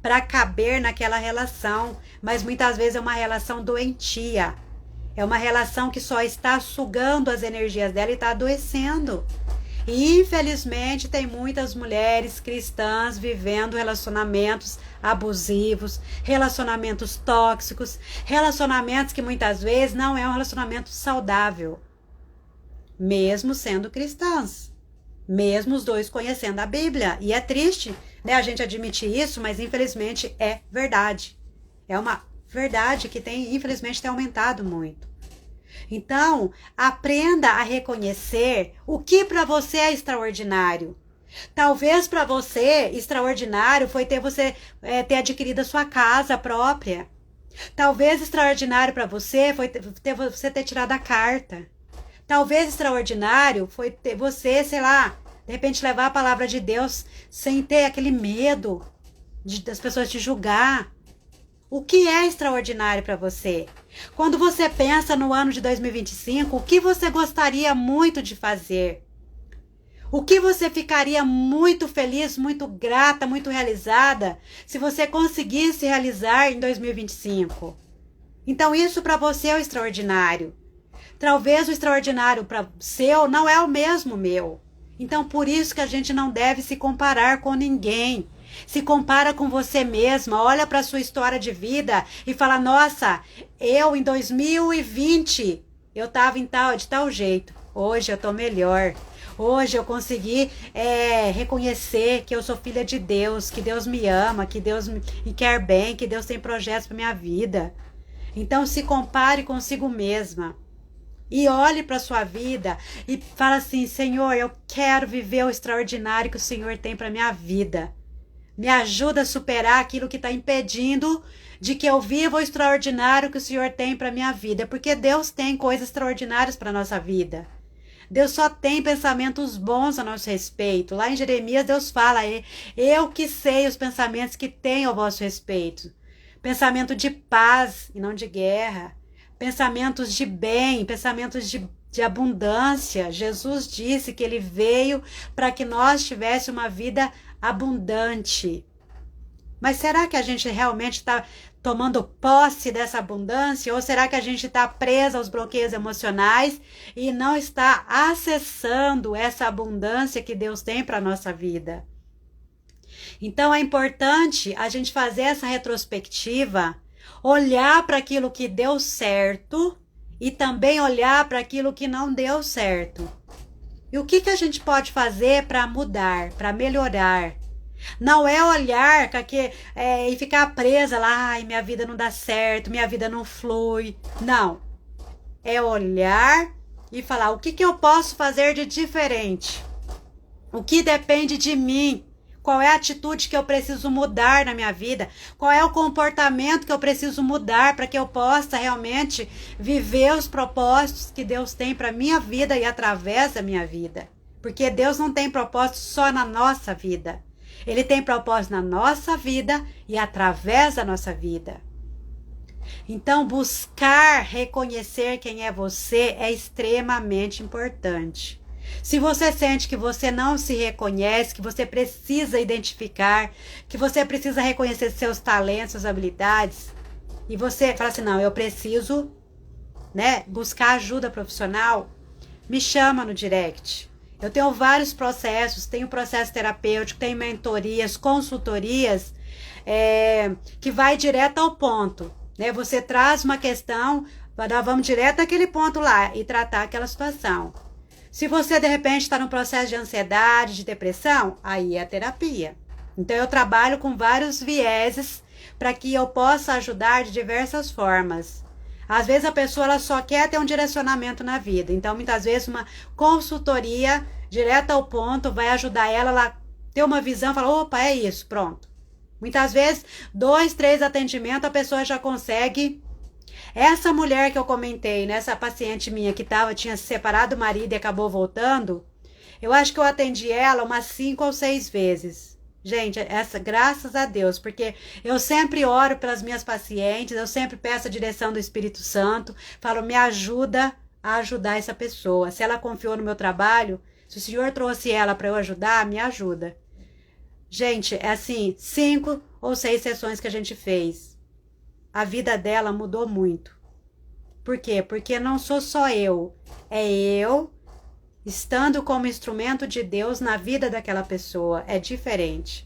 para caber naquela relação, mas muitas vezes é uma relação doentia. É uma relação que só está sugando as energias dela e está adoecendo. E infelizmente tem muitas mulheres cristãs vivendo relacionamentos abusivos, relacionamentos tóxicos, relacionamentos que muitas vezes não é um relacionamento saudável. Mesmo sendo cristãs. Mesmo os dois conhecendo a Bíblia. E é triste, né, a gente admitir isso, mas infelizmente é verdade. É uma verdade que infelizmente tem aumentado muito. Então, aprenda a reconhecer o que para você é extraordinário. Talvez para você, extraordinário foi você ter adquirido a sua casa própria. Talvez extraordinário para você foi você ter tirado a carta. Talvez extraordinário foi você, sei lá, de repente levar a palavra de Deus sem ter aquele medo das pessoas te julgar. O que é extraordinário para você? Quando você pensa no ano de 2025, o que você gostaria muito de fazer? O que você ficaria muito feliz, muito grata, muito realizada se você conseguisse realizar em 2025? Então isso para você é o extraordinário. Talvez o extraordinário para seu não é o mesmo meu. Então por isso que a gente não deve se comparar com ninguém. Se compara com você mesma, olha para a sua história de vida e fala, nossa, eu em 2020, eu estava de tal jeito, hoje eu estou melhor. Hoje eu consegui reconhecer que eu sou filha de Deus, que Deus me ama, que Deus me quer bem, que Deus tem projetos para minha vida. Então se compare consigo mesma. E olhe para a sua vida e fala assim, Senhor, eu quero viver o extraordinário que o Senhor tem para minha vida. Me ajuda a superar aquilo que está impedindo de que eu viva o extraordinário que o Senhor tem para minha vida. Porque Deus tem coisas extraordinárias para a nossa vida. Deus só tem pensamentos bons a nosso respeito. Lá em Jeremias, Deus fala, eu que sei os pensamentos que tenho ao vosso respeito. Pensamento de paz e não de guerra. Pensamentos de bem, pensamentos de abundância. Jesus disse que ele veio para que nós tivéssemos uma vida abundante. Mas será que a gente realmente está tomando posse dessa abundância? Ou será que a gente está presa aos bloqueios emocionais e não está acessando essa abundância que Deus tem para a nossa vida? Então é importante a gente fazer essa retrospectiva olhar para aquilo que deu certo e também olhar para aquilo que não deu certo. E o que a gente pode fazer para mudar, para melhorar? Não é olhar e ficar presa lá, ai, minha vida não dá certo, minha vida não flui. Não. É olhar e falar, o que eu posso fazer de diferente? O que depende de mim? Qual é a atitude que eu preciso mudar na minha vida? Qual é o comportamento que eu preciso mudar para que eu possa realmente viver os propósitos que Deus tem para a minha vida e através da minha vida? Porque Deus não tem propósito só na nossa vida. Ele tem propósito na nossa vida e através da nossa vida. Então, buscar reconhecer quem é você é extremamente importante. Se você sente que você não se reconhece, que você precisa identificar, que você precisa reconhecer seus talentos, suas habilidades, e você fala assim, não, eu preciso, buscar ajuda profissional, me chama no direct. Eu tenho vários processos, tenho processo terapêutico, tenho mentorias, consultorias, que vai direto ao ponto. Você traz uma questão, nós vamos direto àquele ponto lá e tratar aquela situação. Se você, de repente, está num processo de ansiedade, de depressão, aí é a terapia. Então, eu trabalho com vários vieses para que eu possa ajudar de diversas formas. Às vezes, a pessoa ela só quer ter um direcionamento na vida. Então, muitas vezes, uma consultoria direto ao ponto vai ajudar ela a ter uma visão, falar, opa, é isso, pronto. Muitas vezes, 2, 3 atendimentos, a pessoa já consegue. Essa mulher que eu comentei, essa paciente minha que tinha se separado do marido e acabou voltando, eu acho que eu atendi ela umas 5 ou 6 vezes. Gente, graças a Deus, porque eu sempre oro pelas minhas pacientes, eu sempre peço a direção do Espírito Santo, falo, me ajuda a ajudar essa pessoa. Se ela confiou no meu trabalho, se o Senhor trouxe ela para eu ajudar, me ajuda. Gente, é assim, 5 ou 6 sessões que a gente fez. A vida dela mudou muito. Por quê? Porque não sou só eu. É eu estando como instrumento de Deus na vida daquela pessoa. É diferente.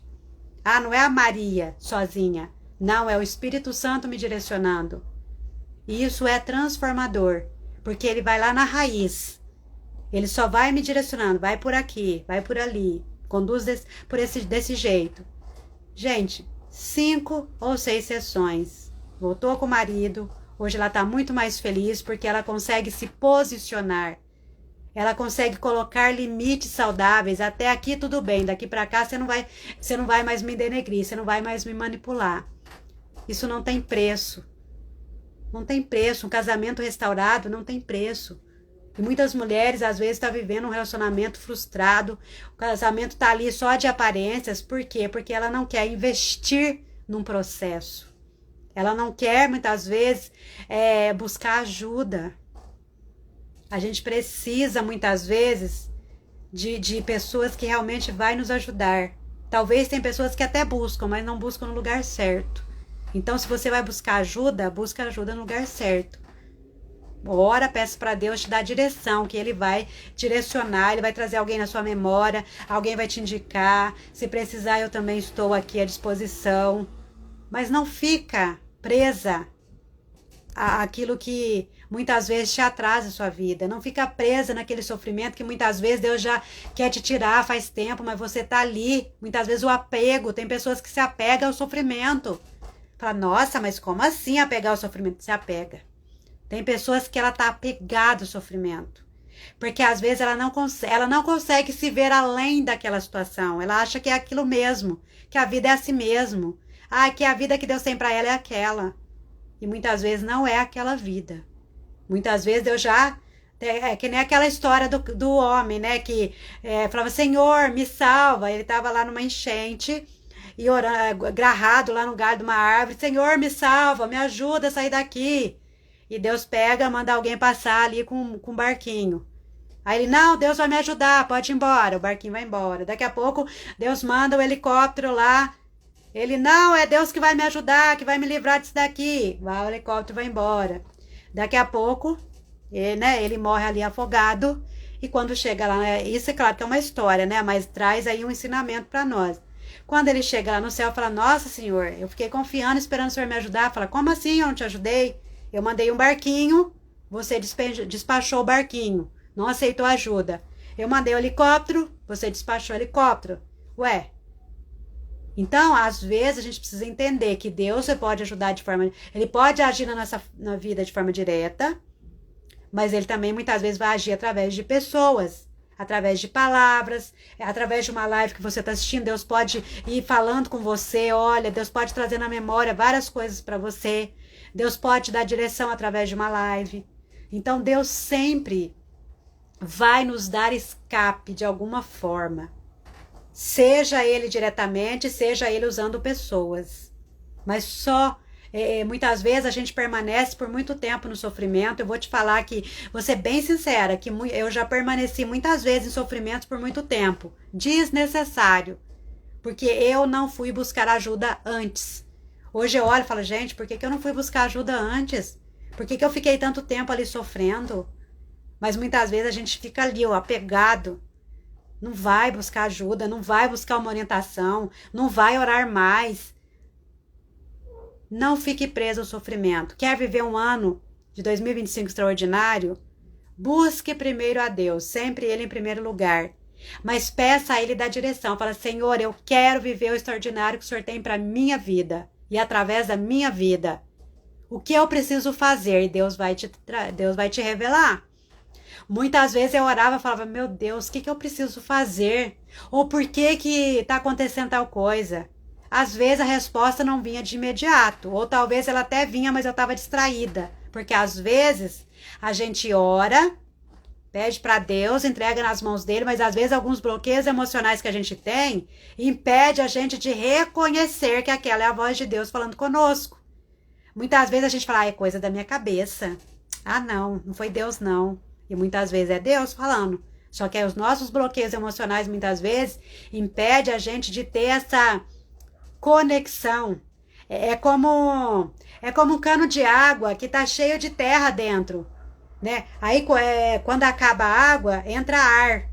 Ah, não é a Maria sozinha. Não, é o Espírito Santo me direcionando. E isso é transformador. Porque ele vai lá na raiz. Ele só vai me direcionando. Vai por aqui, vai por ali. Conduz desse jeito. Gente, 5 ou 6 sessões. Voltou com o marido, hoje ela está muito mais feliz porque ela consegue se posicionar, ela consegue colocar limites saudáveis, até aqui tudo bem, daqui para cá você não vai mais me denegrir, você não vai mais me manipular. Isso não tem preço, não tem preço, um casamento restaurado não tem preço. E muitas mulheres às vezes estão vivendo um relacionamento frustrado, o casamento está ali só de aparências, por quê? Porque ela não quer investir num processo. Ela não quer, muitas vezes, buscar ajuda. A gente precisa, muitas vezes, de pessoas que realmente vão nos ajudar. Talvez tem pessoas que até buscam, mas não buscam no lugar certo. Então, se você vai buscar ajuda, busca ajuda no lugar certo. Ora, peça para Deus te dar direção, que Ele vai direcionar, Ele vai trazer alguém na sua memória, alguém vai te indicar. Se precisar, eu também estou aqui à disposição. Mas não fica presa àquilo que muitas vezes te atrasa a sua vida. Não fica presa naquele sofrimento que muitas vezes Deus já quer te tirar faz tempo, mas você tá ali. Muitas vezes o apego, tem pessoas que se apegam ao sofrimento. Fala, nossa, mas como assim apegar ao sofrimento? Se apega. Tem pessoas que ela tá apegada ao sofrimento. Porque às vezes ela não consegue se ver além daquela situação. Ela acha que é aquilo mesmo, que a vida é assim mesmo. Ah, que a vida que Deus tem para ela é aquela. E muitas vezes não é aquela vida. Muitas vezes Deus já... É que nem aquela história do homem, que falava, Senhor, me salva. Ele estava lá numa enchente e orando, agarrado lá no galho de uma árvore. Senhor, me salva, me ajuda a sair daqui. E Deus manda alguém passar ali com um barquinho. Aí ele, não, Deus vai me ajudar, pode ir embora. O barquinho vai embora. Daqui a pouco, Deus manda o helicóptero lá. Ele, não, é Deus que vai me ajudar, que vai me livrar disso daqui. O helicóptero vai embora. Daqui a pouco, ele morre ali afogado. E quando chega lá, isso é claro que é uma história, mas traz aí um ensinamento para nós. Quando ele chega lá no céu, fala, nossa, Senhor, eu fiquei confiando, esperando o Senhor me ajudar. Fala, como assim eu não te ajudei? Eu mandei um barquinho, você despachou o barquinho, não aceitou ajuda. Eu mandei o helicóptero, você despachou o helicóptero. Ué, então, às vezes, a gente precisa entender que Deus pode ajudar de forma... Ele pode agir na vida de forma direta, mas ele também muitas vezes vai agir através de pessoas, através de palavras, através de uma live que você está assistindo. Deus pode ir falando com você, olha, Deus pode trazer na memória várias coisas para você. Deus pode dar direção através de uma live. Então, Deus sempre vai nos dar escape de alguma forma. Seja ele diretamente, seja ele usando pessoas. Mas só, muitas vezes a gente permanece por muito tempo no sofrimento. Eu vou te falar que, vou ser bem sincera, que eu já permaneci muitas vezes em sofrimentos por muito tempo. Desnecessário. Porque eu não fui buscar ajuda antes. Hoje eu olho e falo, gente, por que eu não fui buscar ajuda antes? Por que eu fiquei tanto tempo ali sofrendo? Mas muitas vezes a gente fica ali, ó, apegado. Não vai buscar ajuda, não vai buscar uma orientação, não vai orar mais. Não fique preso ao sofrimento. Quer viver um ano de 2025 extraordinário? Busque primeiro a Deus, sempre Ele em primeiro lugar. Mas peça a Ele da direção. Fala, Senhor, eu quero viver o extraordinário que o Senhor tem para a minha vida e através da minha vida. O que eu preciso fazer? Deus vai te revelar. Muitas vezes eu orava e falava, meu Deus, o que eu preciso fazer? Ou por que está acontecendo tal coisa? Às vezes a resposta não vinha de imediato, ou talvez ela até vinha, mas eu estava distraída. Porque às vezes a gente ora, pede para Deus, entrega nas mãos dele, mas às vezes alguns bloqueios emocionais que a gente tem impede a gente de reconhecer que aquela é a voz de Deus falando conosco. Muitas vezes a gente fala, é coisa da minha cabeça. Ah, não foi Deus não. E muitas vezes é Deus falando. Só que os nossos bloqueios emocionais, muitas vezes, impedem a gente de ter essa conexão. É como um cano de água que está cheio de terra dentro. Né? Aí, quando acaba a água, entra ar.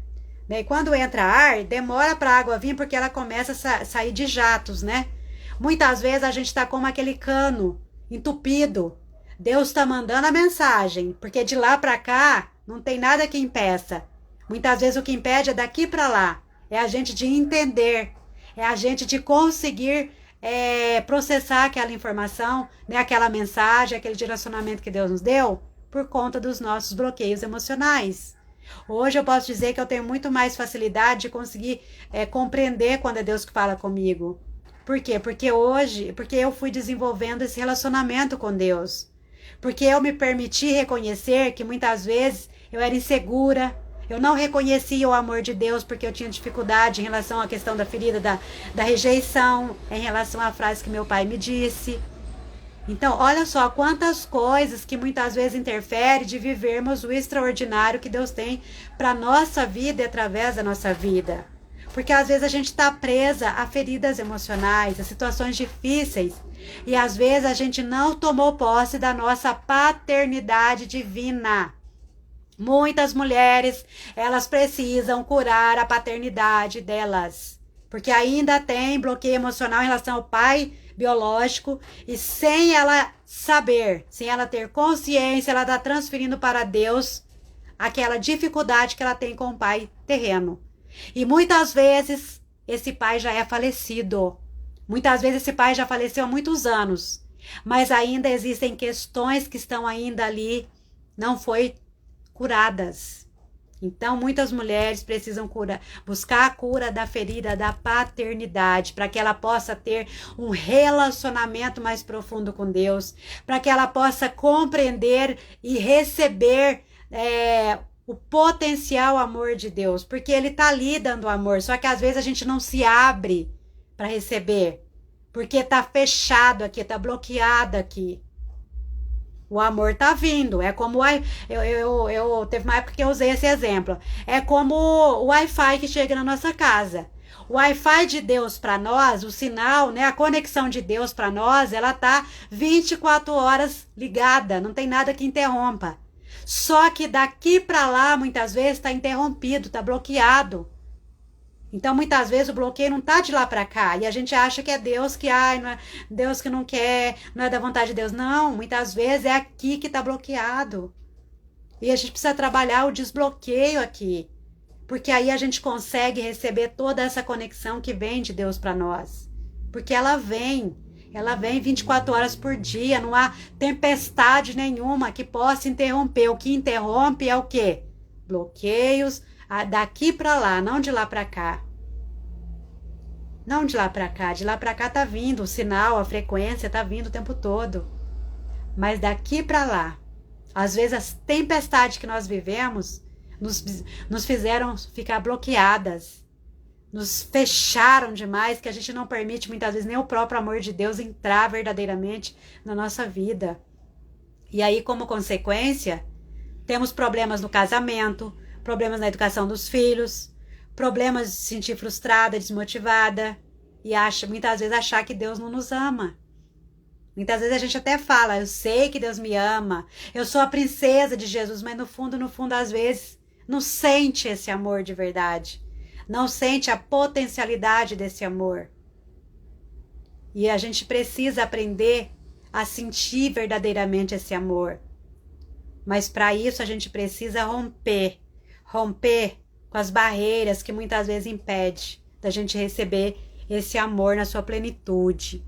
Né? E quando entra ar, demora para a água vir porque ela começa a sair de jatos. Né? Muitas vezes a gente está como aquele cano entupido. Deus está mandando a mensagem, porque de lá para cá não tem nada que impeça. Muitas vezes o que impede é daqui para lá. É a gente de entender. É a gente de conseguir processar aquela informação, né, aquela mensagem, aquele direcionamento que Deus nos deu, por conta dos nossos bloqueios emocionais. Hoje eu posso dizer que eu tenho muito mais facilidade de conseguir compreender quando é Deus que fala comigo. Por quê? Porque eu fui desenvolvendo esse relacionamento com Deus. Porque eu me permiti reconhecer que muitas vezes eu era insegura, eu não reconhecia o amor de Deus porque eu tinha dificuldade em relação à questão da ferida, da rejeição, em relação à frase que meu pai me disse. Então, olha só quantas coisas que muitas vezes interferem de vivermos o extraordinário que Deus tem para a nossa vida e através da nossa vida. Porque às vezes a gente está presa a feridas emocionais, a situações difíceis. E às vezes a gente não tomou posse da nossa paternidade divina. Muitas mulheres, elas precisam curar a paternidade delas. Porque ainda tem bloqueio emocional em relação ao pai biológico. E sem ela saber, sem ela ter consciência, ela está transferindo para Deus aquela dificuldade que ela tem com o pai terreno. E muitas vezes esse pai já é falecido. Muitas vezes esse pai já faleceu há muitos anos. Mas ainda existem questões que estão ainda ali, não foi curadas. Então muitas mulheres precisam buscar a cura da ferida da paternidade, para que ela possa ter um relacionamento mais profundo com Deus, para que ela possa compreender e receber o potencial amor de Deus, porque Ele está ali dando amor, só que às vezes a gente não se abre para receber, porque está fechado aqui, está bloqueado aqui. O amor está vindo, é como eu teve uma época que eu usei esse exemplo, é como o Wi-Fi que chega na nossa casa. O Wi-Fi de Deus para nós, o sinal, né, a conexão de Deus para nós, ela tá 24 horas ligada, não tem nada que interrompa. Só que daqui para lá, muitas vezes, está interrompido, está bloqueado. Então, muitas vezes o bloqueio não tá de lá para cá e a gente acha que é Deus que, não é Deus que não quer, não é da vontade de Deus. Não, muitas vezes é aqui que tá bloqueado. E a gente precisa trabalhar o desbloqueio aqui, porque aí a gente consegue receber toda essa conexão que vem de Deus para nós. Porque ela vem 24 horas por dia, não há tempestade nenhuma que possa interromper. O que interrompe é o quê? Bloqueios, daqui para lá, não de lá para cá. Não de lá para cá, de lá para cá tá vindo o sinal, a frequência tá vindo o tempo todo. Mas daqui para lá, às vezes as tempestades que nós vivemos nos fizeram ficar bloqueadas, nos fecharam demais, que a gente não permite muitas vezes nem o próprio amor de Deus entrar verdadeiramente na nossa vida. E aí, como consequência, temos problemas no casamento, problemas na educação dos filhos, problemas de se sentir frustrada, desmotivada, e muitas vezes achar que Deus não nos ama. Muitas vezes a gente até fala, eu sei que Deus me ama, eu sou a princesa de Jesus, mas no fundo, às vezes, não sente esse amor de verdade. Não sente a potencialidade desse amor. E a gente precisa aprender a sentir verdadeiramente esse amor. Mas para isso a gente precisa romper com as barreiras que muitas vezes impedem da gente receber esse amor na sua plenitude.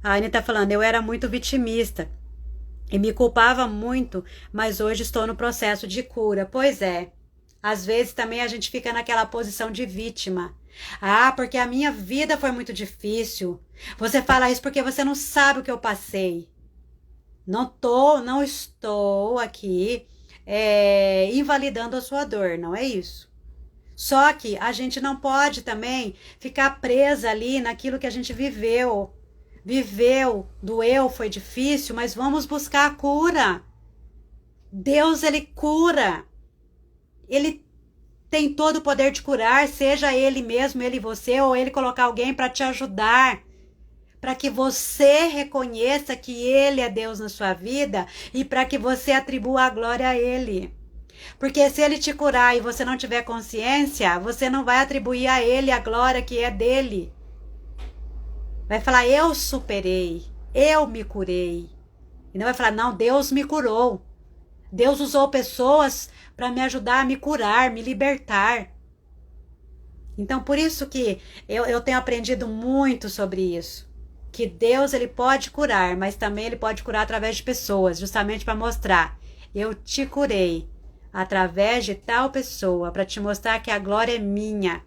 A Anne está falando, eu era muito vitimista e me culpava muito, mas hoje estou no processo de cura. Pois é, às vezes também a gente fica naquela posição de vítima. Porque a minha vida foi muito difícil. Você fala isso porque você não sabe o que eu passei. Não estou aqui invalidando a sua dor, não é isso. Só que a gente não pode também ficar presa ali naquilo que a gente viveu. Doeu, foi difícil, mas vamos buscar a cura. Deus, ele cura. Ele tem todo o poder de curar, seja ele mesmo, ele e você, ou ele colocar alguém para te ajudar, para que você reconheça que ele é Deus na sua vida e para que você atribua a glória a ele. Porque se ele te curar e você não tiver consciência, você não vai atribuir a ele a glória que é dele. Vai falar, eu superei, eu me curei. E não vai falar, não, Deus me curou. Deus usou pessoas para me ajudar a me curar, me libertar. Então, por isso que eu tenho aprendido muito sobre isso. Que Deus, ele pode curar, mas também ele pode curar através de pessoas, justamente para mostrar, eu te curei através de tal pessoa, para te mostrar que a glória é minha,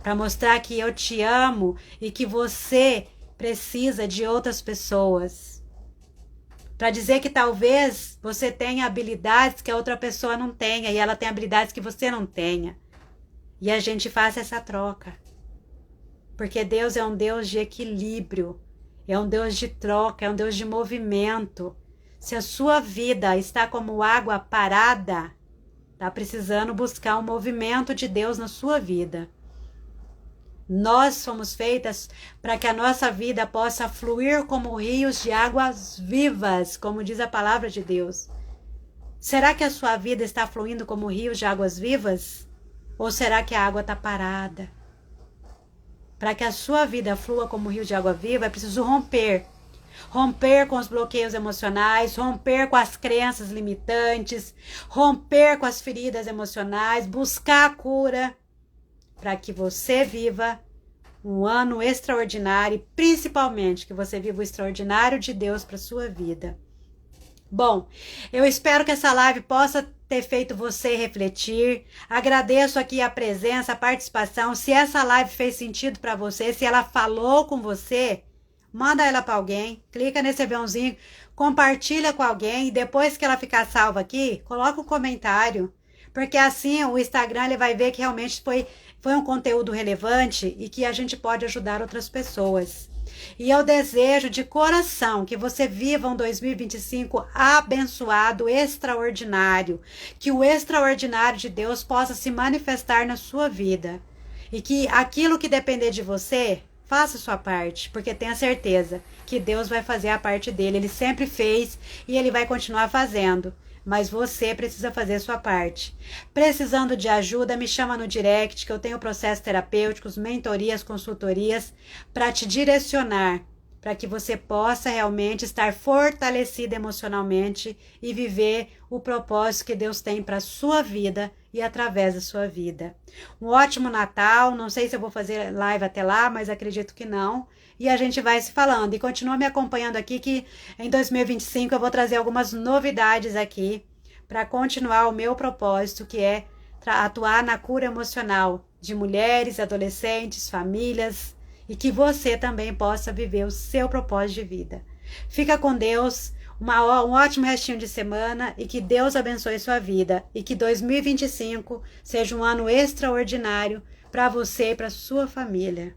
para mostrar que eu te amo e que você precisa de outras pessoas. Para dizer que talvez você tenha habilidades que a outra pessoa não tenha e ela tem habilidades que você não tenha. E a gente faz essa troca. Porque Deus é um Deus de equilíbrio, é um Deus de troca, é um Deus de movimento. Se a sua vida está como água parada, está precisando buscar um movimento de Deus na sua vida. Nós fomos feitas para que a nossa vida possa fluir como rios de águas vivas, como diz a palavra de Deus. Será que a sua vida está fluindo como rios de águas vivas? Ou será que a água está parada? Para que a sua vida flua como rio de água viva, é preciso romper. Romper com os bloqueios emocionais, romper com as crenças limitantes, romper com as feridas emocionais, buscar a cura, para que você viva um ano extraordinário e principalmente que você viva o extraordinário de Deus para a sua vida. Bom, eu espero que essa live possa ter feito você refletir. Agradeço aqui a presença, a participação. Se essa live fez sentido para você, se ela falou com você, manda ela para alguém, clica nesse aviãozinho, compartilha com alguém e depois que ela ficar salva aqui, coloca um comentário. Porque assim o Instagram ele vai ver que realmente foi um conteúdo relevante e que a gente pode ajudar outras pessoas. E eu desejo de coração que você viva um 2025 abençoado, extraordinário. Que o extraordinário de Deus possa se manifestar na sua vida. E que aquilo que depender de você, faça a sua parte. Porque tenha certeza que Deus vai fazer a parte dele. Ele sempre fez e ele vai continuar fazendo. mas você precisa fazer a sua parte. Precisando de ajuda, me chama no direct, que eu tenho processos terapêuticos, mentorias, consultorias, para te direcionar, para que você possa realmente estar fortalecida emocionalmente e viver o propósito que Deus tem para a sua vida e através da sua vida. Um ótimo Natal, não sei se eu vou fazer live até lá, mas acredito que não. E a gente vai se falando. E continua me acompanhando aqui, que em 2025 eu vou trazer algumas novidades aqui para continuar o meu propósito, que é atuar na cura emocional de mulheres, adolescentes, famílias, e que você também possa viver o seu propósito de vida. Fica com Deus, um ótimo restinho de semana e que Deus abençoe sua vida e que 2025 seja um ano extraordinário para você e para sua família.